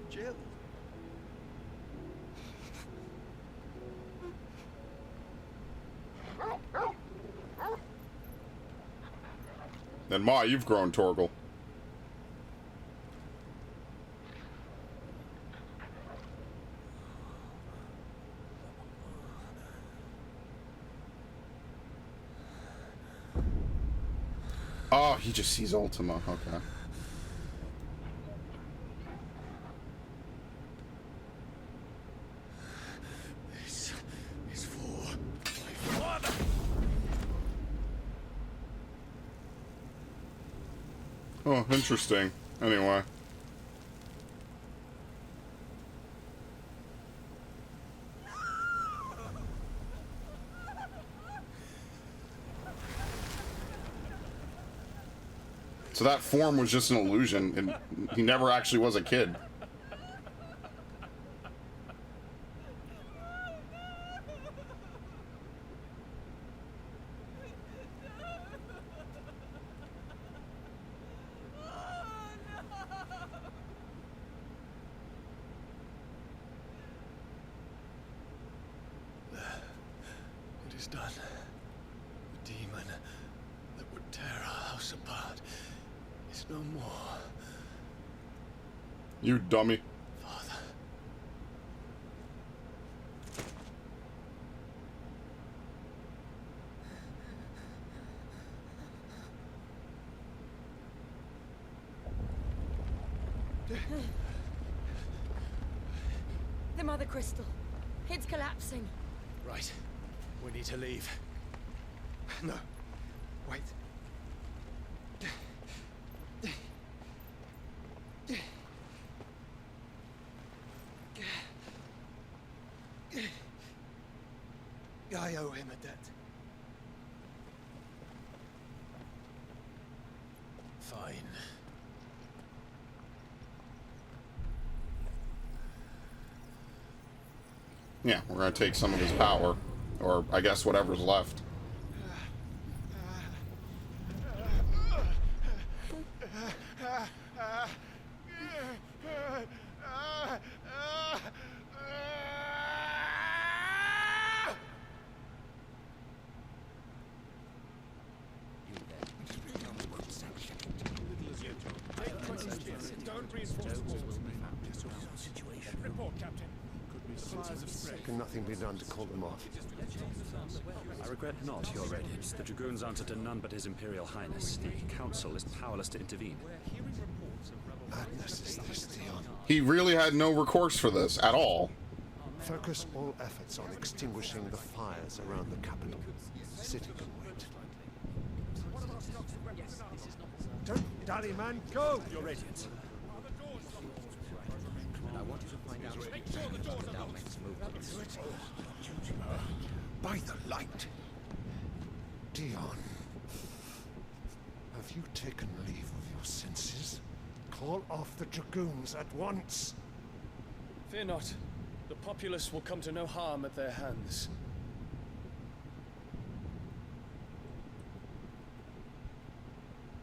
Jill. And Ma, you've grown, Torgal. Oh, he just sees Ultima. Okay. This is for my father. Oh, interesting. Anyway. So that form was just an illusion, and he never actually was a kid. It is done. The demon that would tear our house apart is no more. You dummy. Father. The Mother Crystal. It's collapsing. Right. We need to leave. No. Wait. I owe him a debt. Fine. Yeah, we're gonna take some of his power. Or, I guess, whatever's left. Can nothing be done to call them off? I regret not, Your Radiance. The Dragoons answer to none but His Imperial Highness. The Council is powerless to intervene. Madness is this, Dion. He really had no recourse for this, at all. Focus all efforts on extinguishing the fires around the capital. The city can wait. Don't dally, man, go! Your Radiance. By the light! Dion, have you taken leave of your senses? Call off the Dragoons at once! Fear not. The populace will come to no harm at their hands.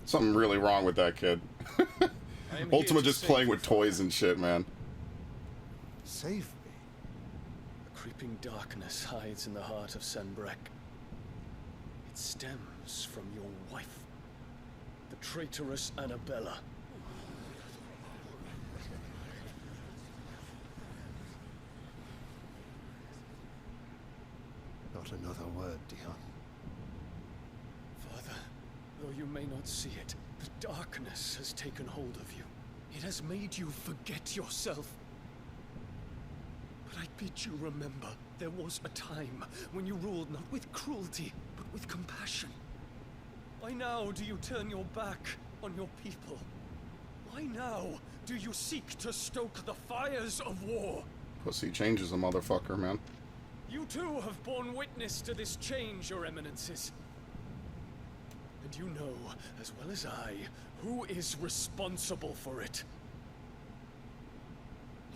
Something really wrong with that kid. I am Ultima here to just save playing you, with toys and shit, man. Save me. A creeping darkness hides in the heart of Sanbreque. It stems from your wife, the traitorous Annabella. Not another word, Dion. Father, though you may not see it, the darkness has taken hold of you. It has made you forget yourself. But I bid you remember, there was a time when you ruled not with cruelty, but with compassion. Why now do you turn your back on your people? Why now do you seek to stoke the fires of war? Pussy changes a motherfucker, man. You too have borne witness to this change, your eminences. And you know, as well as I, who is responsible for it.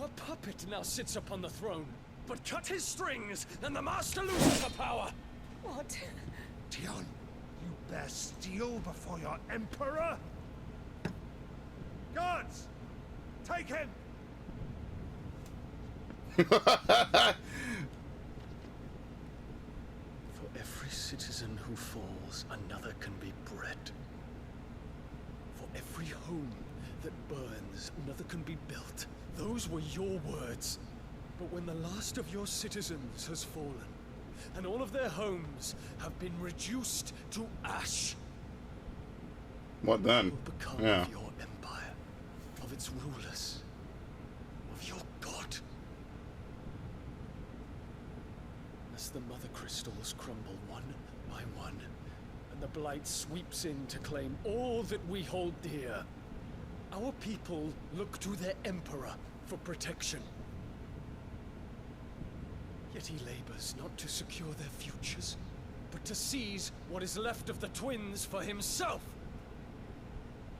A puppet now sits upon the throne, but cut his strings, and the master loses the power! What? Dion, you bear steel before your emperor? Guards! Take him! For every citizen who falls, another can be bred. For every home that burns, another can be built. Those were your words. But when the last of your citizens has fallen, and all of their homes have been reduced to ash, What then? what will become Yeah. of your empire, of its rulers, of your god? As the mother crystals crumble one by one, and the blight sweeps in to claim all that we hold dear, our people look to their emperor for protection. Yet he labors not to secure their futures, but to seize what is left of the twins for himself.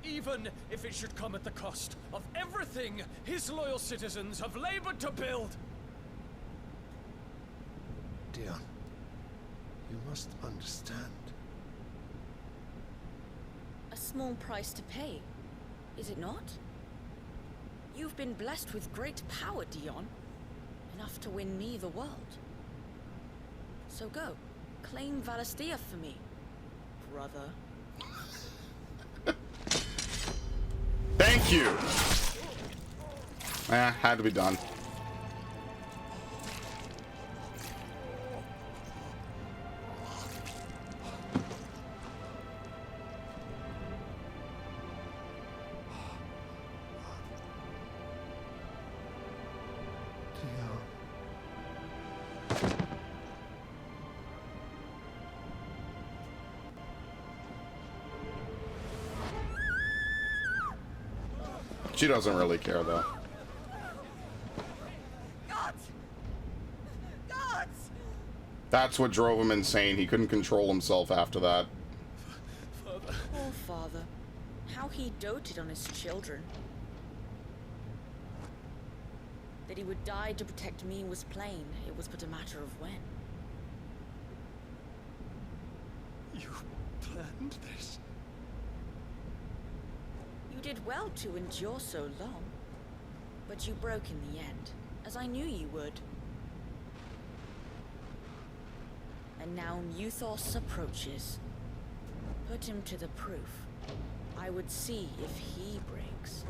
Even if it should come at the cost of everything his loyal citizens have labored to build. Dion, you must understand. A small price to pay, is it not? You've been blessed with great power, Dion. Enough to win me the world. So go, claim Valisthea for me, brother. Thank you! Had to be done. Dion. She doesn't really care, though. Gods! Gods! That's what drove him insane. He couldn't control himself after that. Poor father. How he doted on his children. That he would die to protect me was plain. It was but a matter of when. You planned this? You did well to endure so long. But you broke in the end, as I knew you would. And now Muthos approaches. Put him to the proof. I would see if he breaks.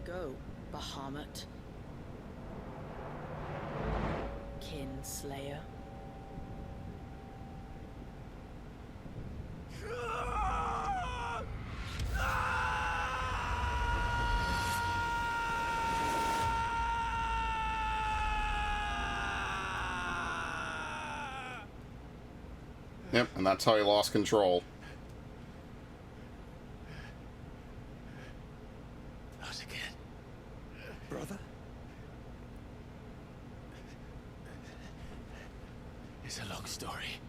Go, Bahamut. Kinslayer. Yep, and that's how he lost control. Not again. Brother? It's a long story.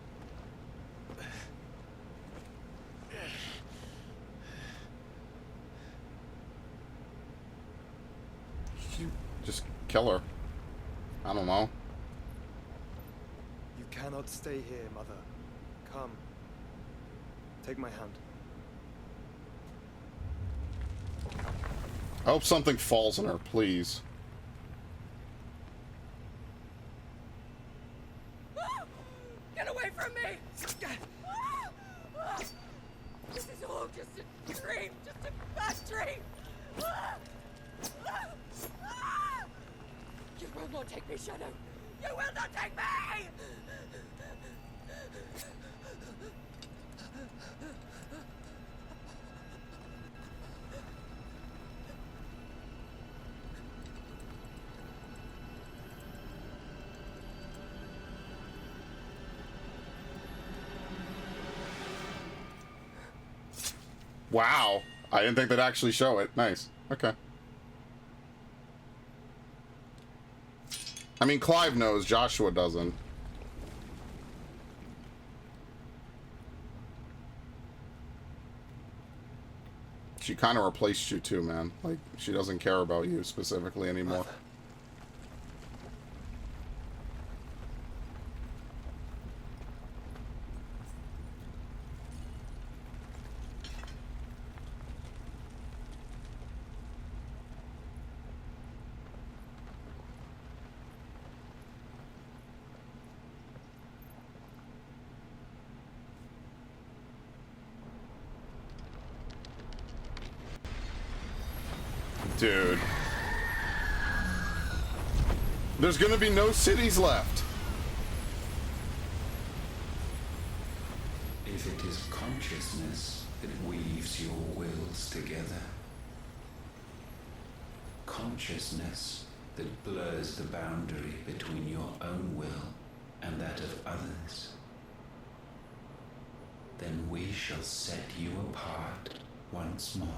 You just kill her. I don't know. You cannot stay here, Mother. Come. Take my hand. I hope something falls on her, please. Get away from me! This is all just a dream, just a bad dream! You will not take me, Shadow! You will not take me! Wow. I didn't think they'd actually show it. Nice. Okay. I mean, Clive knows, Joshua doesn't. She kind of replaced you too, man. Like, she doesn't care about you specifically anymore. Dude. There's gonna be no cities left. If it is consciousness that weaves your wills together, consciousness that blurs the boundary between your own will and that of others, then we shall set you apart once more.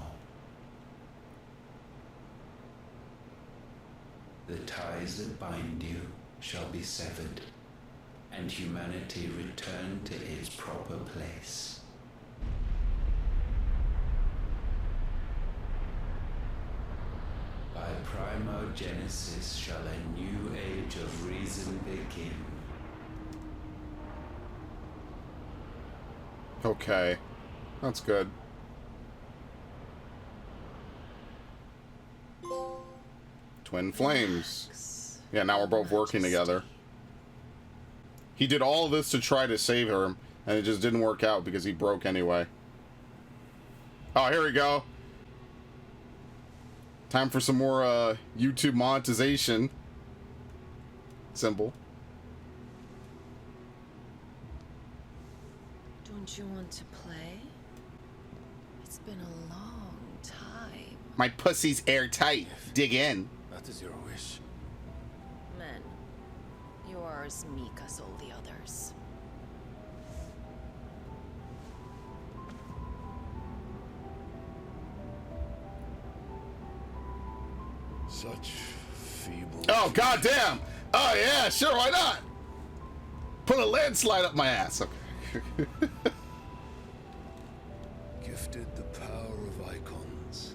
The ties that bind you shall be severed, and humanity return to its proper place. By primogenesis shall a new age of reason begin. Okay. That's good. Twin flames. Yeah, now we're both working together. He did all of this to try to save her, and it just didn't work out because he broke anyway. Oh, here we go. Time for some more YouTube monetization. Simple. Don't you want to play? It's been a long time. My pussy's airtight. Dig in. That is your wish. Men, you are as meek as all the others. Such feeble... Oh, goddamn! Oh, yeah, sure, why not? Put a landslide up my ass. Okay. Gifted the power of icons,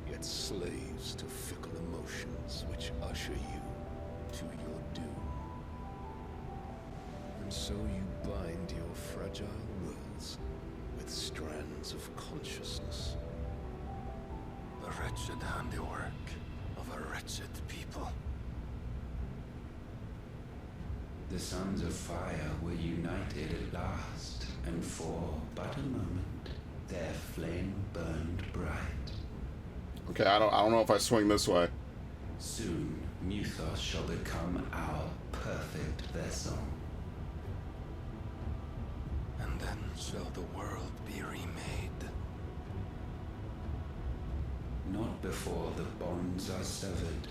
yet slaves to fickle emotions which usher you to your doom. And so you bind your fragile wills with strands of consciousness. The wretched handiwork of a wretched people. The sons of fire were united at last, and for but a moment their flame burned bright. Okay, I don't know if I swing this way. Soon Muthos shall become our perfect vessel. And then shall the world be remade. Not before the bonds are severed,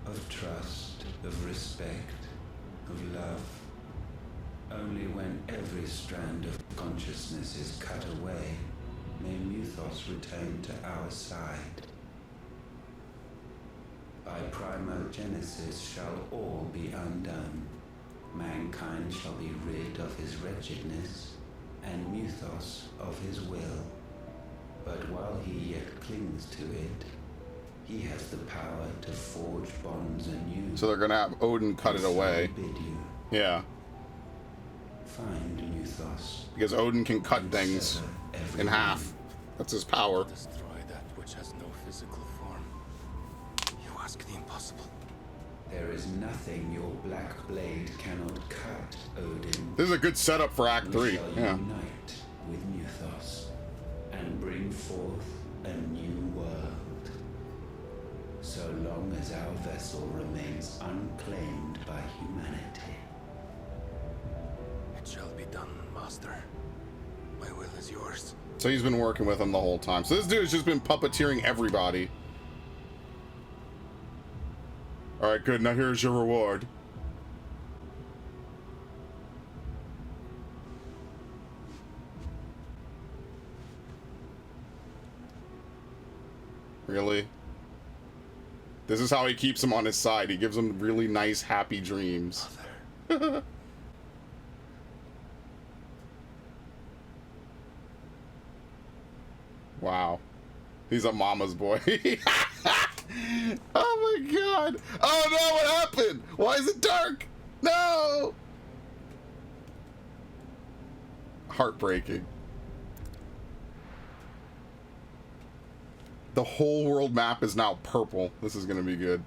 of trust, of respect, of love. Only when every strand of consciousness is cut away, may Muthos return to our side. By primogenesis shall all be undone. Mankind shall be rid of his wretchedness, and Muthos of his will. But while he yet clings to it, he has the power to forge bonds anew. So they're gonna have Odin cut it away. Yeah. Find Muthos. Because Odin can cut things in half. That's his power. Destroy that which has no physical form. You ask the impossible. There is nothing your black blade cannot cut, Odin. This is a good setup for Act 3. We shall Yeah. unite with Muthos and bring forth a new world. So long as our vessel remains unclaimed by humanity. It shall be done, Master. My will is yours. So he's been working with him the whole time. So this dude's just been puppeteering everybody. Alright, good. Now here's your reward. Really? This is how he keeps him on his side. He gives him really nice, happy dreams. Wow. He's a mama's boy. Oh my god. Oh no, what happened? Why is it dark? No! Heartbreaking. The whole world map is now purple. This is gonna be good.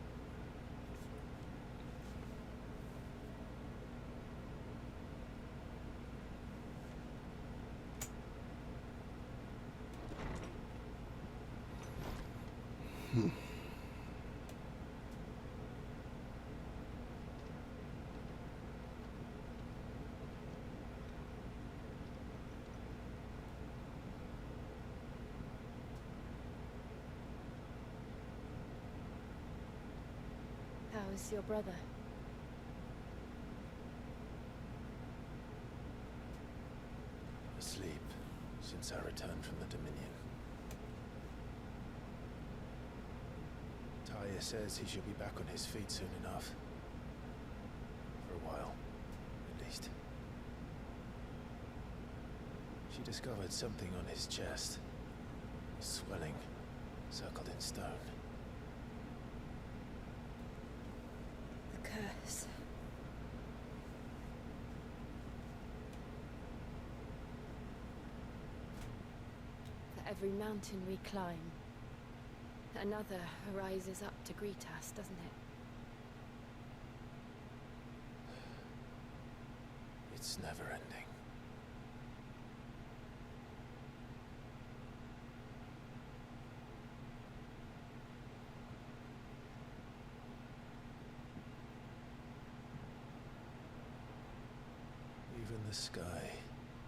How is your brother? Asleep since I returned from the Dominion. Talia says he should be back on his feet soon enough. For a while, at least. She discovered something on his chest. Swelling, circled in stone. The curse. For every mountain we climb, another arises up to greet us, doesn't it? It's never ending. Even the sky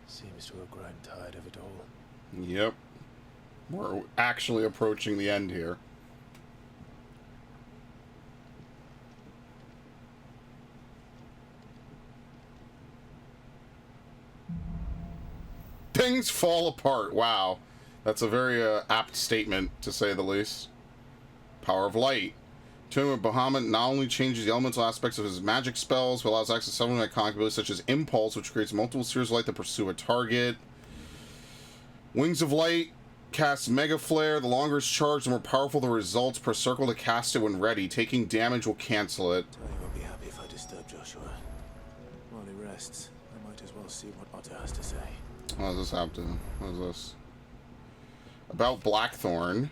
seems to have grown tired of it all. Yep. We're actually approaching the end here. Things fall apart. Wow. That's a very apt statement, to say the least. Power of Light. Tomb of Bahamut not only changes the elemental aspects of his magic spells, but allows access to several iconic abilities such as Impulse, which creates multiple spheres of light that pursue a target. Wings of Light casts Mega Flare. The longer it's charged, the more powerful the results. Press circle to cast it when ready. Taking damage will cancel it. Talia won't be happy if I disturb Joshua. While he rests, I might as well see what Otter has to say. What does this have to... What is this? About Blackthorn.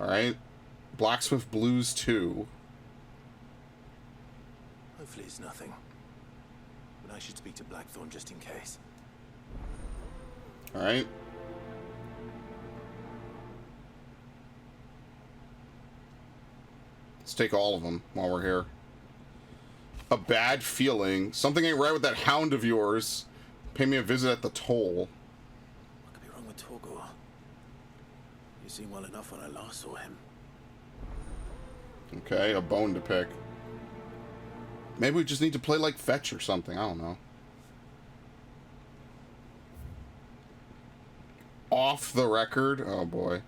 Alright. Blacksmith Blues 2. Hopefully it's nothing. But I should speak to Blackthorn just in case. Alright. Let's take all of them while we're here. A bad feeling. Something ain't right with that hound of yours. Pay me a visit at the toll. What could be wrong with Torgor? He seemed well enough when I last saw him. Okay, a bone to pick. Maybe we just need to play like fetch or something. I don't know. Off the record. Oh boy.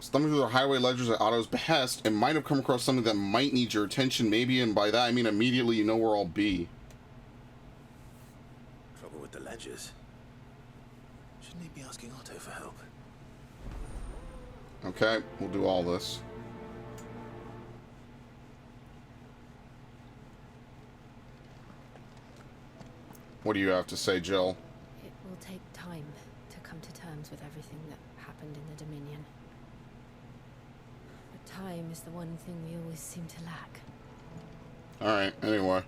Thumbing through the highway ledgers at Otto's behest, it might have come across something that might need your attention, maybe, and by that I mean immediately you know where I'll be. Trouble with the ledgers. Shouldn't he be asking Otto for help? Okay, we'll do all this. What do you have to say, Jill? It will take time to come to terms with everything that happened in the Dominion. But time is the one thing we always seem to lack. Alright, anyway.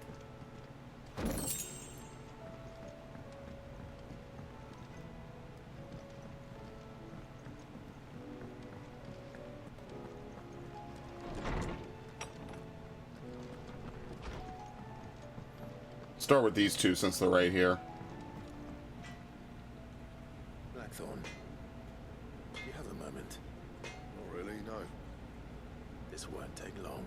Start with these two since they're right here. Blackthorn, do you have a moment? Not really, no. This won't take long.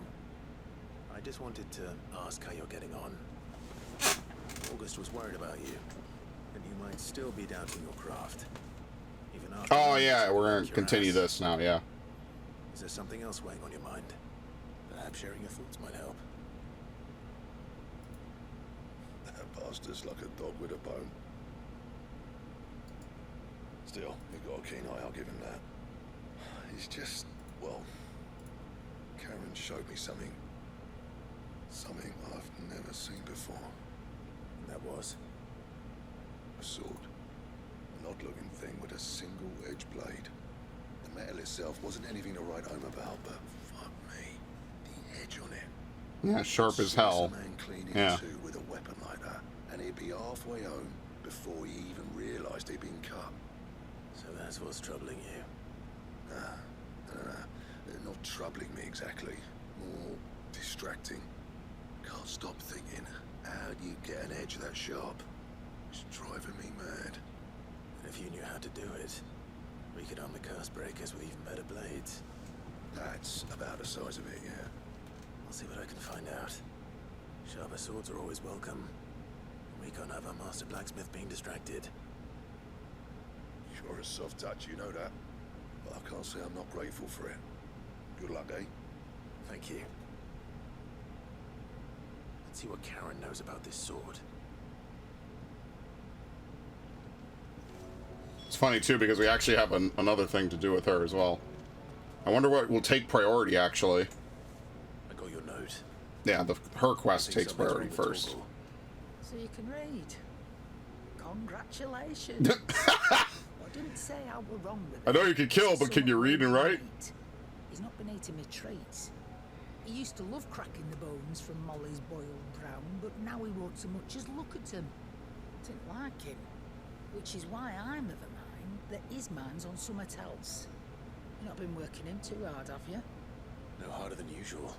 I just wanted to ask how you're getting on. August was worried about you, and you might still be doubting your craft, even after Oh yeah, we're gonna continue this now. Yeah. Is there something else weighing on your mind? Perhaps sharing your thoughts might help. That bastard's like a dog with a bone. Still, he got a keen eye, I'll give him that. He's just, well, Karen showed me something I've never seen before. And that was? A sword. An odd-looking thing with a single-edged blade. The metal itself wasn't anything to write home about, but fuck me, the edge on it. Yeah, sharp as hell. Yeah. With a weapon like that, and he'd be halfway home before he even realised he'd been cut. So that's what's troubling you? They're not troubling me exactly. More distracting. Can't stop thinking, how do you get an edge that sharp? It's driving me mad. And if you knew how to do it, we could arm the curse breakers with even better blades. That's about the size of it, yeah. I'll see what I can find out. Sharper swords are always welcome. We can't have our master blacksmith being distracted. You're a soft touch, you know that. But I can't say I'm not grateful for it. Good luck, eh? Thank you. Let's see what Karen knows about this sword. It's funny too because we actually have another thing to do with her as well. I wonder what will take priority actually. I got your note. Yeah, her quest takes priority first. So you can read. Congratulations. I didn't say I were wrong with it. I know you can kill, but can you read and write? He's not been eating me treats. He used to love cracking the bones from Molly's boiled brown, but now he won't so much as look at him. Didn't like him. Which is why I'm of the mind that his mind's on something else. You've not been working him too hard, have you? No harder than usual.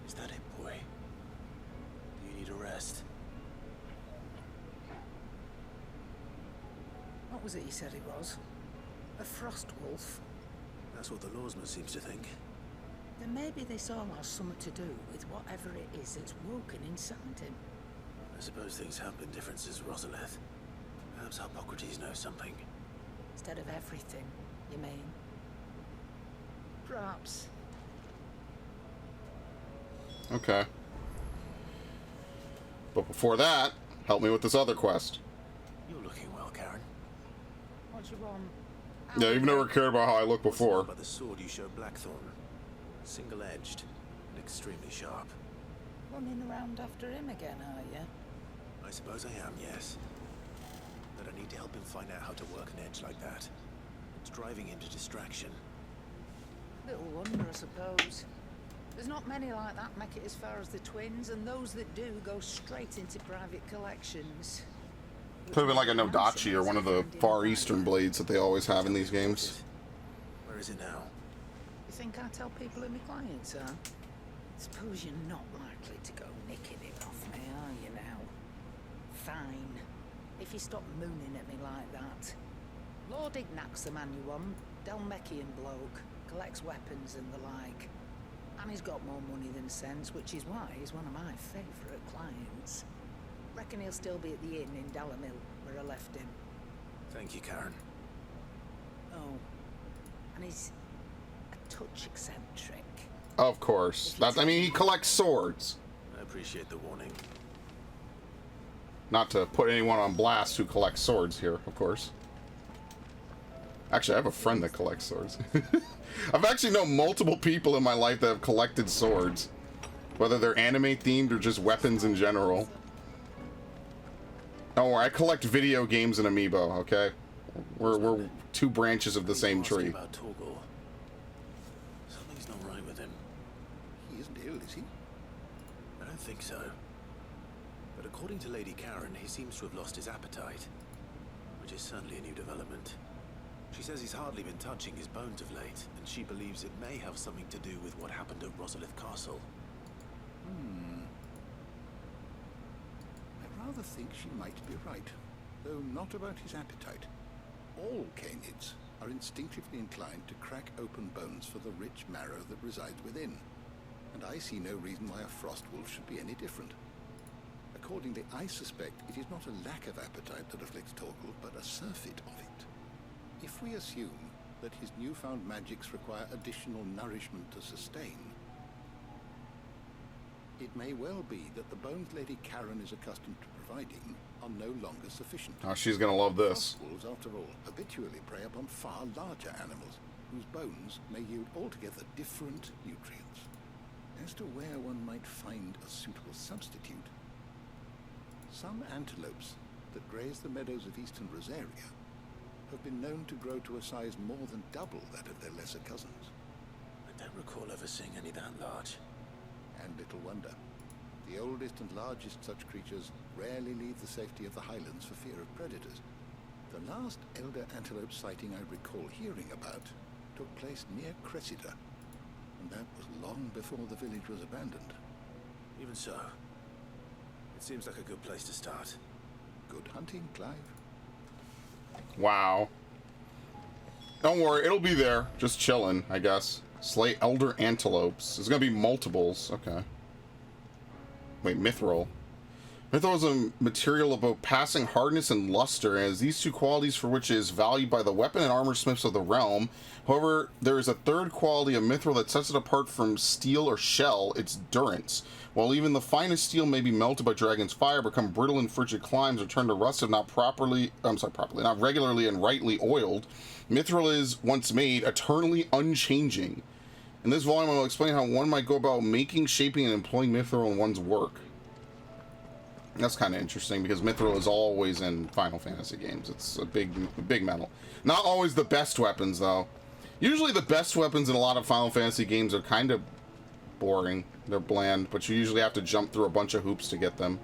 Is that it, boy? Do you need a rest? What was it he said he was? A frost wolf? That's what the lawsman seems to think. Then maybe this all has something to do with whatever it is that's woken inside him. I suppose things have been different since Rosalith. Perhaps Hippocrates knows something. Instead of everything, you mean? Perhaps. Okay. But before that, help me with this other quest. You're looking well, Karen. What do you want? Yeah, you've never cared about how I look before. About the sword you showed Blackthorn. Single-edged and extremely sharp. Running around after him again, are you? I suppose I am, yes. But I need to help him find out how to work an edge like that. It's driving him to distraction. Little wonder, I suppose. There's not many like that make it as far as the twins, and those that do go straight into private collections. Could have been like a Nodachi or one of the Far Eastern blades that they always have in these games. Where is it now? You think I tell people who my clients are? Suppose you're not likely to go nicking it off me, are you now? Fine. If you stop mooning at me like that. Lord Ignac's the man you want. Dalmekian bloke. Collects weapons and the like. And he's got more money than sense, which is why he's one of my favourite clients. Reckon he'll still be at the inn in Dalamil, where I left him. Thank you, Karen. Oh. And he's a touch eccentric. Of course. That's, I mean, he collects swords. I appreciate the warning. Not to put anyone on blast who collects swords here, of course. Actually, I have a friend that collects swords. I've actually known multiple people in my life that have collected swords. Whether they're anime themed or just weapons in general. Oh, I collect video games and amiibo, okay? We're two branches of the same tree. About Torgal. Something's not right with him. He isn't ill, is he? I don't think so. But according to Lady Karen, he seems to have lost his appetite. Which is certainly a new development. She says he's hardly been touching his bones of late, and she believes it may have something to do with what happened at Rosalith Castle. I rather think she might be right, though not about his appetite. All canids are instinctively inclined to crack open bones for the rich marrow that resides within, and I see no reason why a frost wolf should be any different. Accordingly, I suspect it is not a lack of appetite that afflicts Torgal, but a surfeit of it. If we assume that his newfound magics require additional nourishment to sustain, it may well be that the bones Lady Karen is accustomed to providing are no longer sufficient. Oh, she's gonna love this. Wolves, after all, habitually prey upon far larger animals, whose bones may yield altogether different nutrients. As to where one might find a suitable substitute, some antelopes that graze the meadows of eastern Rosaria have been known to grow to a size more than double that of their lesser cousins. I don't recall ever seeing any that large. And little wonder. The oldest and largest such creatures rarely leave the safety of the highlands for fear of predators. The last elder antelope sighting I recall hearing about took place near Cressida, and that was long before the village was abandoned. Even so, it seems like a good place to start. Good hunting, Clive. Wow. Don't worry, it'll be there. Just chilling, I guess. Slay elder antelopes. There's gonna be multiples. Okay. Wait, mithril. Mithril is a material of both passing hardness and luster, and has these two qualities for which it is valued by the weapon and armor smiths of the realm. However, there is a third quality of mithril that sets it apart from steel or shell, its durance. While even the finest steel may be melted by dragon's fire, become brittle in frigid climes, or turn to rust if not not regularly and rightly oiled, mithril is, once made, eternally unchanging. In this volume, I will explain how one might go about making, shaping, and employing mithril in one's work. That's kind of interesting because mithril is always in Final Fantasy games. It's a big metal. Not always the best weapons, though. Usually the best weapons in a lot of Final Fantasy games are kind of boring. They're bland, but you usually have to jump through a bunch of hoops to get them.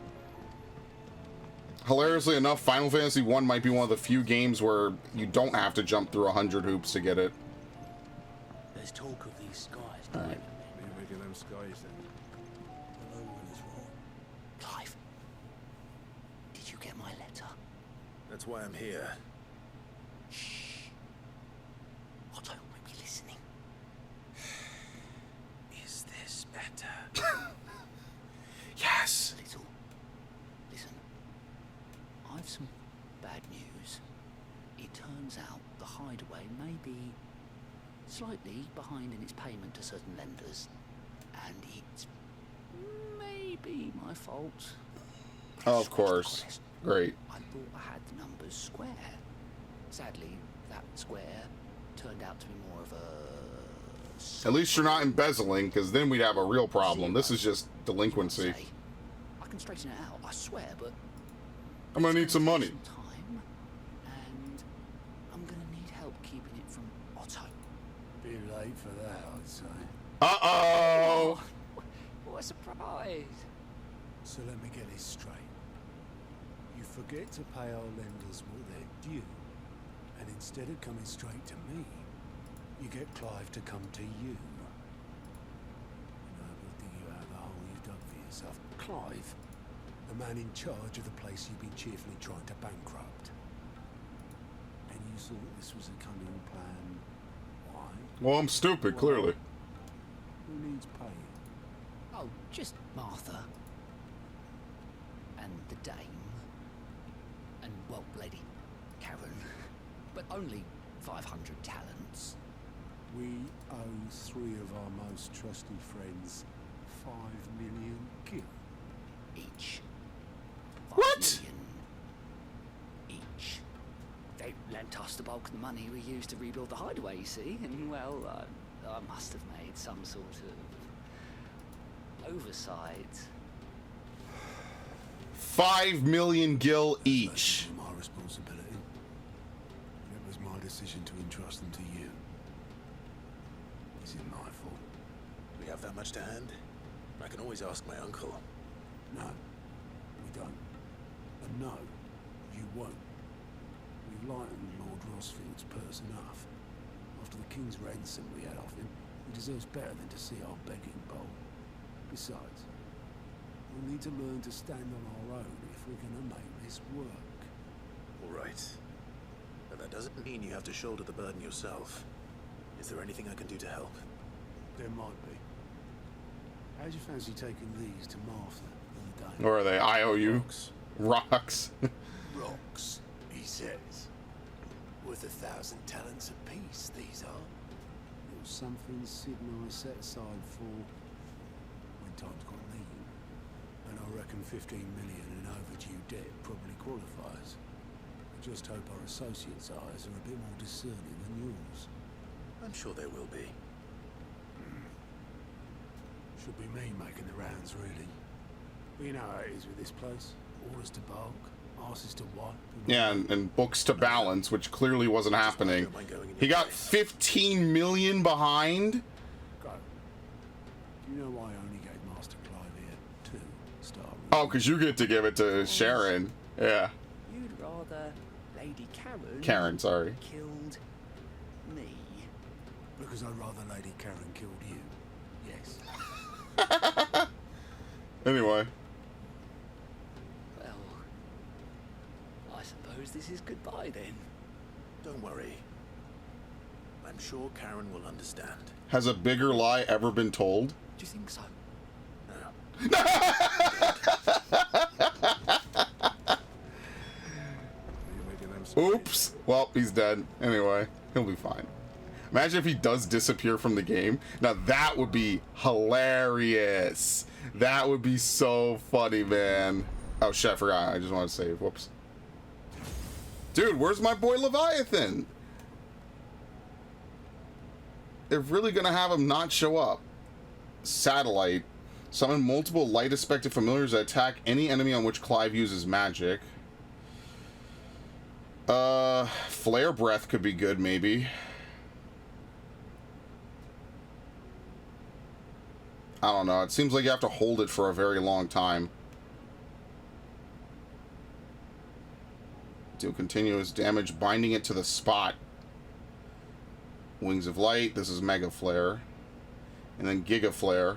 Hilariously enough, Final Fantasy 1 might be one of the few games where you don't have to jump through 100 hoops to get it. There's talk of these skies. All right. Maybe them skies then. Clive, did you get my letter? That's why I'm here. Shh. Otto might be listening. Is this better? Yes. Little. Listen. I've some bad news. It turns out the hideaway may be slightly behind in its payment to certain lenders, and it's maybe my fault. Oh, of course. Great. I thought I had the numbers square. Sadly, that square turned out to be more of a... At least you're not embezzling, because then we'd have a real problem. This is just delinquency. I can straighten it out, I swear, but I'm gonna need some money. time, and I'm gonna need help keeping it from Otto. Be late for that, I'd say. Uh-oh! What a surprise! So let me get this straight. You forget to pay our lenders what they're due, and instead of coming straight to me, you get Clive to come to you. And I will dig you out of the hole you've dug for yourself. Clive, the man in charge of the place you've been cheerfully trying to bankrupt. And you thought this was a cunning plan. Why? Well, I'm stupid, clearly. Who needs paying? Oh, just Martha. And the Dame. And, well, Lady Karen. But only 500 talents. We owe 3 of our most trusted friends 5 million gil. Each. 5 What? million each. They lent us the bulk of the money we used to rebuild the hideaway, you see, and well, I must have made some sort of oversight. 5 million gil each. My responsibility. It was my decision to entrust them to you. Is it my fault? We have that much to hand? I can always ask my uncle. No, we don't. And no, you won't. We've lightened Lord Rosfield's purse enough. After the king's ransom we had off him, he deserves better than to see our begging bowl. Besides, we'll need to learn to stand on our own if we're going to make this work. All right. But that doesn't mean you have to shoulder the burden yourself. Is there anything I can do to help? There might be. How'd you fancy taking these to Martha and the game. Or are they IOU? Rocks. Rocks, he says. Worth 1,000 talents apiece, these are. It was something Sid and I set aside for when times got lean. And I reckon 15 million in overdue debt probably qualifies. I just hope our associates' eyes are a bit more discerning than yours. I'm sure there will be. Should be me making the rounds, really. But you know how it is with this place. Orders to bulk, asses to wipe. Yeah, and books to balance, which clearly wasn't happening. He got 15 million behind. Go. Do you know why I only gave Master Clive here 2 star? Oh, because you get to give it to Sharon. Yeah. You'd rather Lady Karen... Karen, sorry. ...killed me. Because I'd rather Lady Karen killed you. Yes. Anyway. Well, I suppose this is goodbye then. Don't worry. I'm sure Karen will understand. Has a bigger lie ever been told? Do you think so? Oops. Well, he's dead. Anyway, he'll be fine. Imagine if he does disappear from the game. Now that would be hilarious. That would be so funny, man. Oh shit, I forgot. I just want to save. Whoops. Dude, where's my boy Leviathan? They're really gonna have him not show up. Satellite. Summon multiple light-aspected familiars that attack any enemy on which Clive uses magic. Flare Breath could be good, maybe. I don't know. It seems like you have to hold it for a very long time. Deal continuous damage, binding it to the spot. Wings of Light. This is Mega Flare. And then Giga Flare.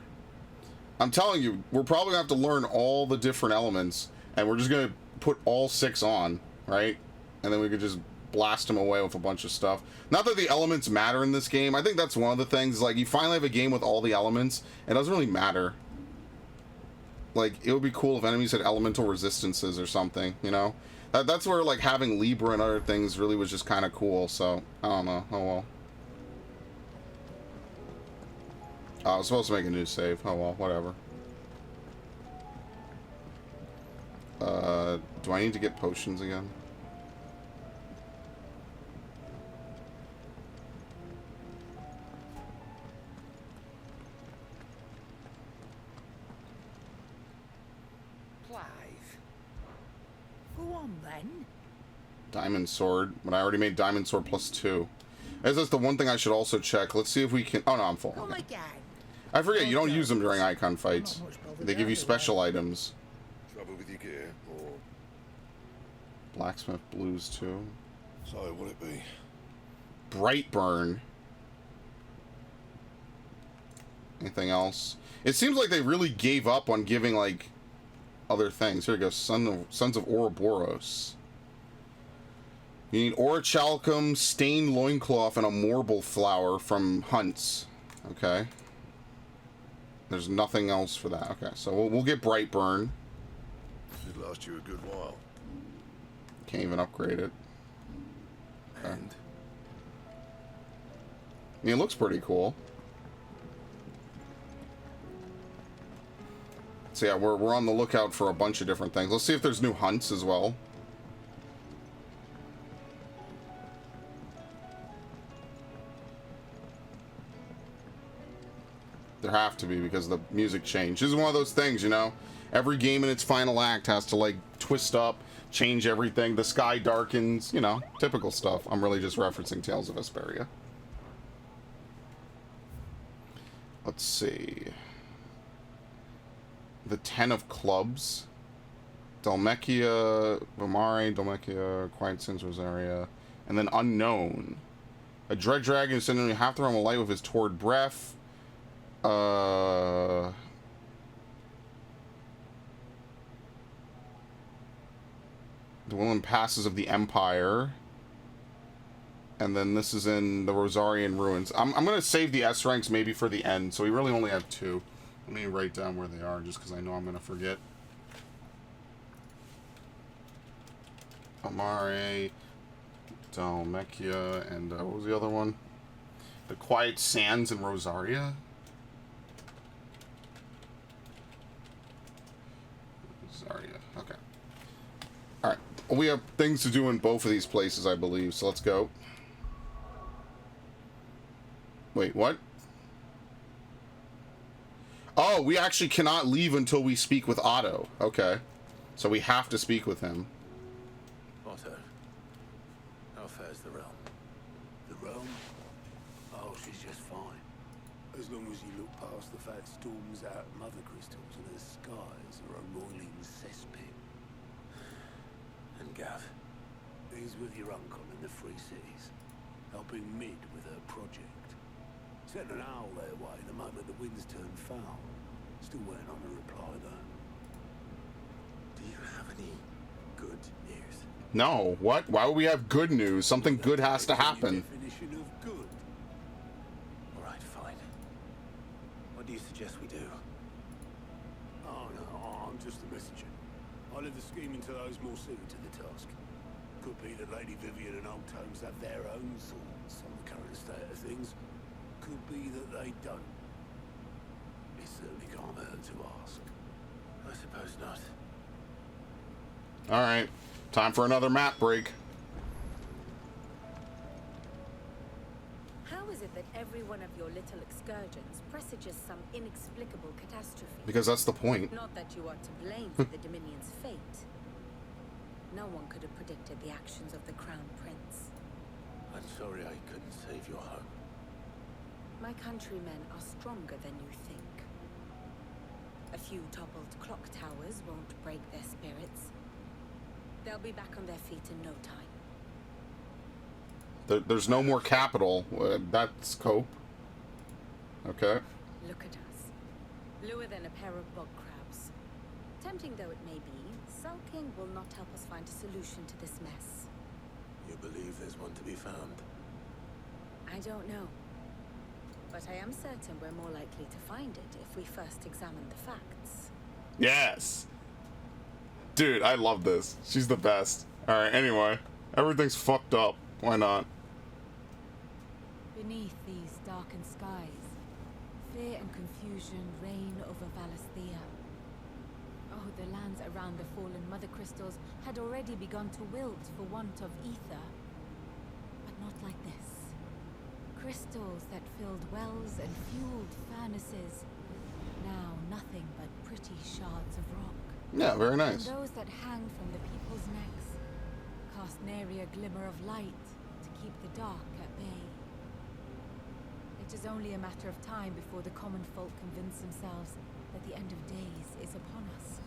I'm telling you, we're probably going to have to learn all the different elements. And we're just going to put all 6 on, right? And then we could just blast them away with a bunch of stuff. Not that the elements matter in this game. I think that's one of the things. Like, you finally have a game with all the elements. It doesn't really matter. Like, it would be cool if enemies had elemental resistances or something, you know? That's where, like, having Libra and other things really was just kind of cool. So, I don't know. Oh, well. I was supposed to make a new save. Oh, well, whatever. Do I need to get potions again? Go on then. Diamond Sword. But I already made Diamond Sword +2. As that's the one thing I should also check. Let's see if we can... Oh, no, I'm full. Come Okay. again. I forget, you don't use them during icon fights. They give you special items. Trouble with your gear, or... Blacksmith Blues, too. So, what it be? Brightburn. Anything else? It seems like they really gave up on giving, like, other things. Here we go. Sons of Ouroboros. You need Orichalcum, Stained Loincloth, and a Morble Flower from Hunts. Okay. There's nothing else for that. Okay, so we'll get Brightburn. Should last you a good while. Can't even upgrade it. Okay. And? I mean, it looks pretty cool. So yeah, we're on the lookout for a bunch of different things. Let's see if there's new hunts as well. There have to be, because the music changed. This is one of those things, you know? Every game in its final act has to, like, twist up, change everything. The sky darkens, you know, typical stuff. I'm really just referencing Tales of Vesperia. Let's see. The 10 of Clubs. Dhalmekia, Vomare, Dhalmekia, Quiet Sins, Rosaria. And then Unknown. A Dread Dragon is sending half the realm of light with his Torrid Breath. The Woodland Passes of the Empire. And then this is in the Rosarian Ruins. I'm going to save the S ranks maybe for the end, so we really only have 2. Let me write down where they are, just because I know I'm going to forget. Amare, Dalmechia, and what was the other one? The Quiet Sands and Rosaria? Rosaria, okay. Alright, we have things to do in both of these places, I believe, so let's go. Wait, what? Oh, we actually cannot leave until we speak with Otto. Okay. So we have to speak with him. Otto, how fares the realm? The realm? Oh, she's just fine. As long as you look past the fact storms out mother crystals and her skies are a roiling cesspit. And Gav? He's with your uncle in the Free Cities, helping Mid with her project. Sent an owl their way the moment the winds turned foul. Still waiting on a reply, though. Do you have any good news? No. What? Why would we have good news? Something good has to happen. Definition of good. All right, fine. What do you suggest we do? Oh, no, I'm just the messenger. I leave the scheming to those more suited to the task. Could be that Lady Vivian and Old Tomes have their own thoughts on the current state of things. Could be that they don't. It certainly can't hurt to ask. I suppose not. Alright. Time for another map break. How is it that every one of your little excursions presages some inexplicable catastrophe? Because that's the point. Not that you are to blame for the Dominion's fate. No one could have predicted the actions of the Crown Prince. I'm sorry I couldn't save your home. My countrymen are stronger than you think. A few toppled clock towers won't break their spirits. They'll be back on their feet in no time. There's no more capital. That's cope. Okay. Look at us. Bluer than a pair of bog crabs. Tempting though it may be, sulking will not help us find a solution to this mess. You believe there's one to be found? I don't know. But I am certain we're more likely to find it if we first examine the facts. Yes. Dude, I love this. She's the best. Alright, anyway. Everything's fucked up. Why not? Beneath these darkened skies, fear and confusion reign over Valisthea. Oh, the lands around the fallen mother crystals had already begun to wilt for want of ether. But not like this. Crystals that filled wells and fueled furnaces. Now nothing but pretty shards of rock. Yeah, very nice. And those that hang from the people's necks cast nary a glimmer of light to keep the dark at bay. It is only a matter of time before the common folk convince themselves that the end of days is upon us.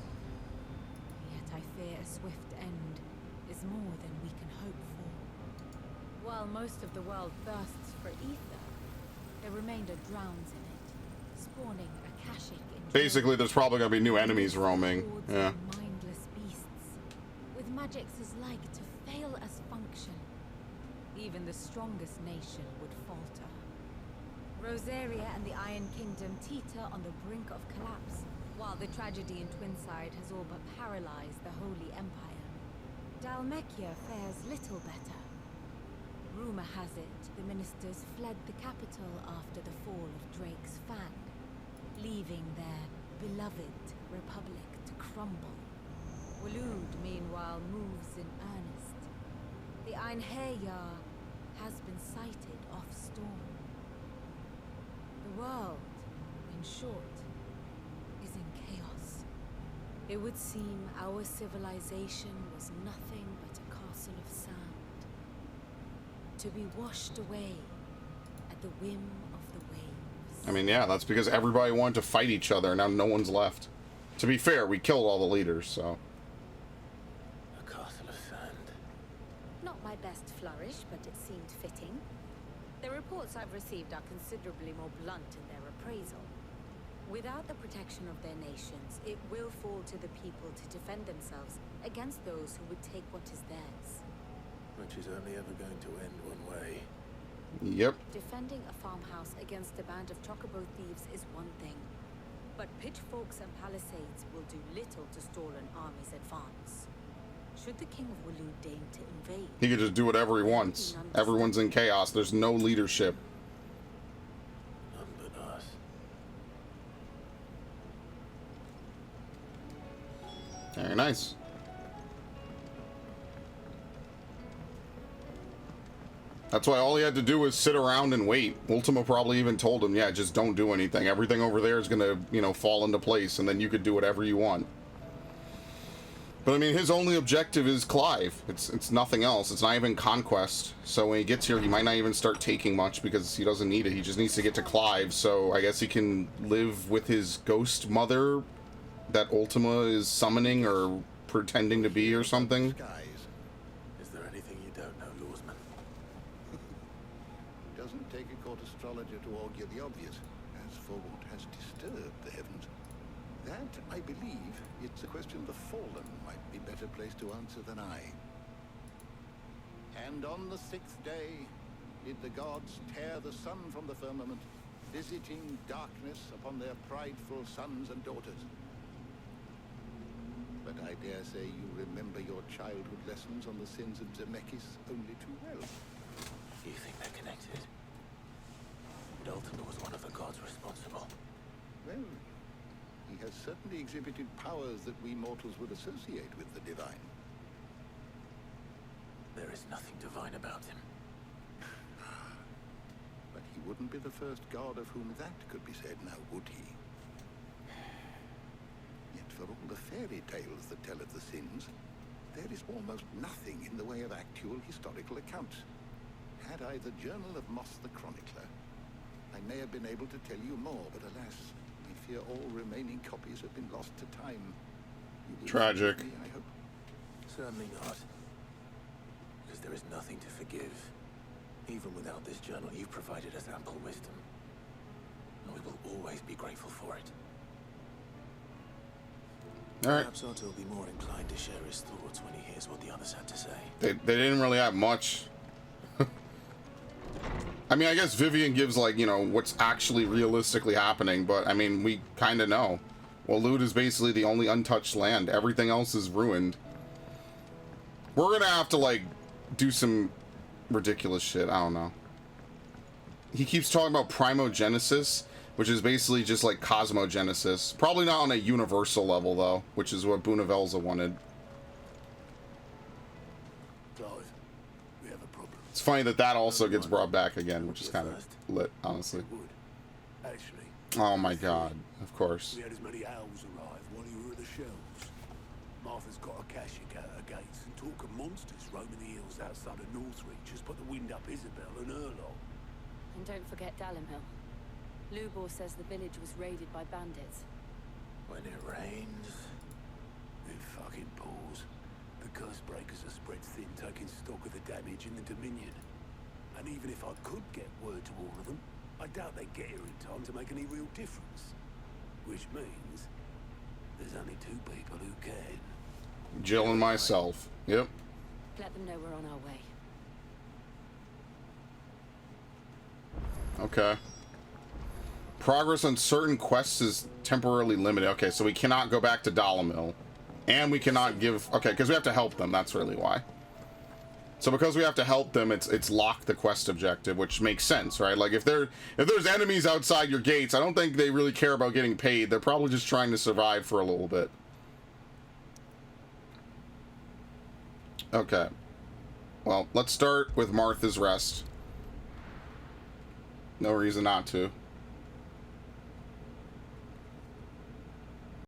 Yet I fear a swift end is more than we can hope for. While most of the world thirsts for ether, the remainder drowns in it, spawning Akashic in Basically, there's probably going to be new enemies roaming. Yeah. mindless beasts, with magics as like to fail as function. Even the strongest nation would falter. Rosaria and the Iron Kingdom teeter on the brink of collapse, while the tragedy in Twinside has all but paralyzed the Holy Empire. Dalmechia fares little better. Rumor has it the ministers fled the capital after the fall of Drake's Fan, leaving their beloved republic to crumble. Waloed, meanwhile, moves in earnest. The Einherjar has been sighted off Storm. The world, in short, is in chaos. It would seem our civilization was nothing but a castle of sand, to be washed away at the whim of the waves. I mean, yeah, that's because everybody wanted to fight each other, and now no one's left. To be fair, we killed all the leaders, so... A castle of sand. Not my best flourish, but it seemed fitting. The reports I've received are considerably more blunt in their appraisal. Without the protection of their nations, it will fall to the people to defend themselves against those who would take what is theirs. Which is only ever going to end one way. Yep. Defending a farmhouse against a band of chocobo thieves is one thing, but pitchforks and palisades will do little to stall an army's advance. Should the King of Waloed deign to invade, He could just do whatever he wants. Everyone's in chaos. There's no leadership. None but us. Very nice. That's why all he had to do was sit around and wait. Ultima probably even told him, yeah, just don't do anything. Everything over there is gonna, you know, fall into place, and then you could do whatever you want. But I mean, his only objective is Clive. It's nothing else. It's not even conquest. So when he gets here, he might not even start taking much because he doesn't need it. He just needs to get to Clive. So I guess he can live with his ghost mother that Ultima is summoning or pretending to be or something. Is there anything you don't know, Lawsman? It doesn't take a court astrologer to augur the obvious, as for what has disturbed the heavens. That, I believe, it's a question the Fallen might be better placed to answer than I. And on the 6th day did the gods tear the sun from the firmament, visiting darkness upon their prideful sons and daughters. But I dare say you remember your childhood lessons on the sins of Zemeckis only too well. You think they're connected? But Ultima was one of the gods responsible. Well, he has certainly exhibited powers that we mortals would associate with the divine. There is nothing divine about him. But he wouldn't be the first god of whom that could be said now, would he? Yet for all the fairy tales that tell of the sins, there is almost nothing in the way of actual historical accounts. Had I the Journal of Moss the Chronicler, I may have been able to tell you more, but alas, I fear all remaining copies have been lost to time. You will Tragic. forgive me, I hope. Certainly not. Because there is nothing to forgive. Even without this journal, you've provided us ample wisdom. And we will always be grateful for it. Alright. Perhaps Otto will be more inclined to share his thoughts when he hears what the others had to say. They didn't really have much. I mean, I guess Vivian gives, like, you know, what's actually realistically happening, but, I mean, we kind of know. Waloed is basically the only untouched land. Everything else is ruined. We're gonna have to, like, do some ridiculous shit. I don't know. He keeps talking about primogenesis, which is basically just like cosmogenesis. Probably not on a universal level, though, which is what Bunavelza wanted. Clive, we have a problem. It's funny that that also gets brought back again, which is kind of lit, honestly. Actually, Oh my god, of course. we had as many owls arrive while you were at the shelves. Martha's got a caching at her gates, and talk of monsters roaming the hills outside of Northreach has put the wind up Isabel and her lot. And don't forget Dalimhill. Lubor says the village was raided by bandits. When it rains... It fucking pours. The curse breakers are spread thin, taking stock of the damage in the Dominion. And even if I could get word to all of them, I doubt they'd get here in time to make any real difference. Which means there's only 2 people who can. Jill and myself. Yep. Let them know we're on our way. Okay. Progress on certain quests is temporarily limited. Okay, so we cannot go back to Dalimhill. And we cannot give... Okay, because we have to help them. That's really why. So because we have to help them, it's lock the quest objective, which makes sense, right? Like, if there's enemies outside your gates, I don't think they really care about getting paid. They're probably just trying to survive for a little bit. Okay. Well, let's start with Martha's Rest. No reason not to.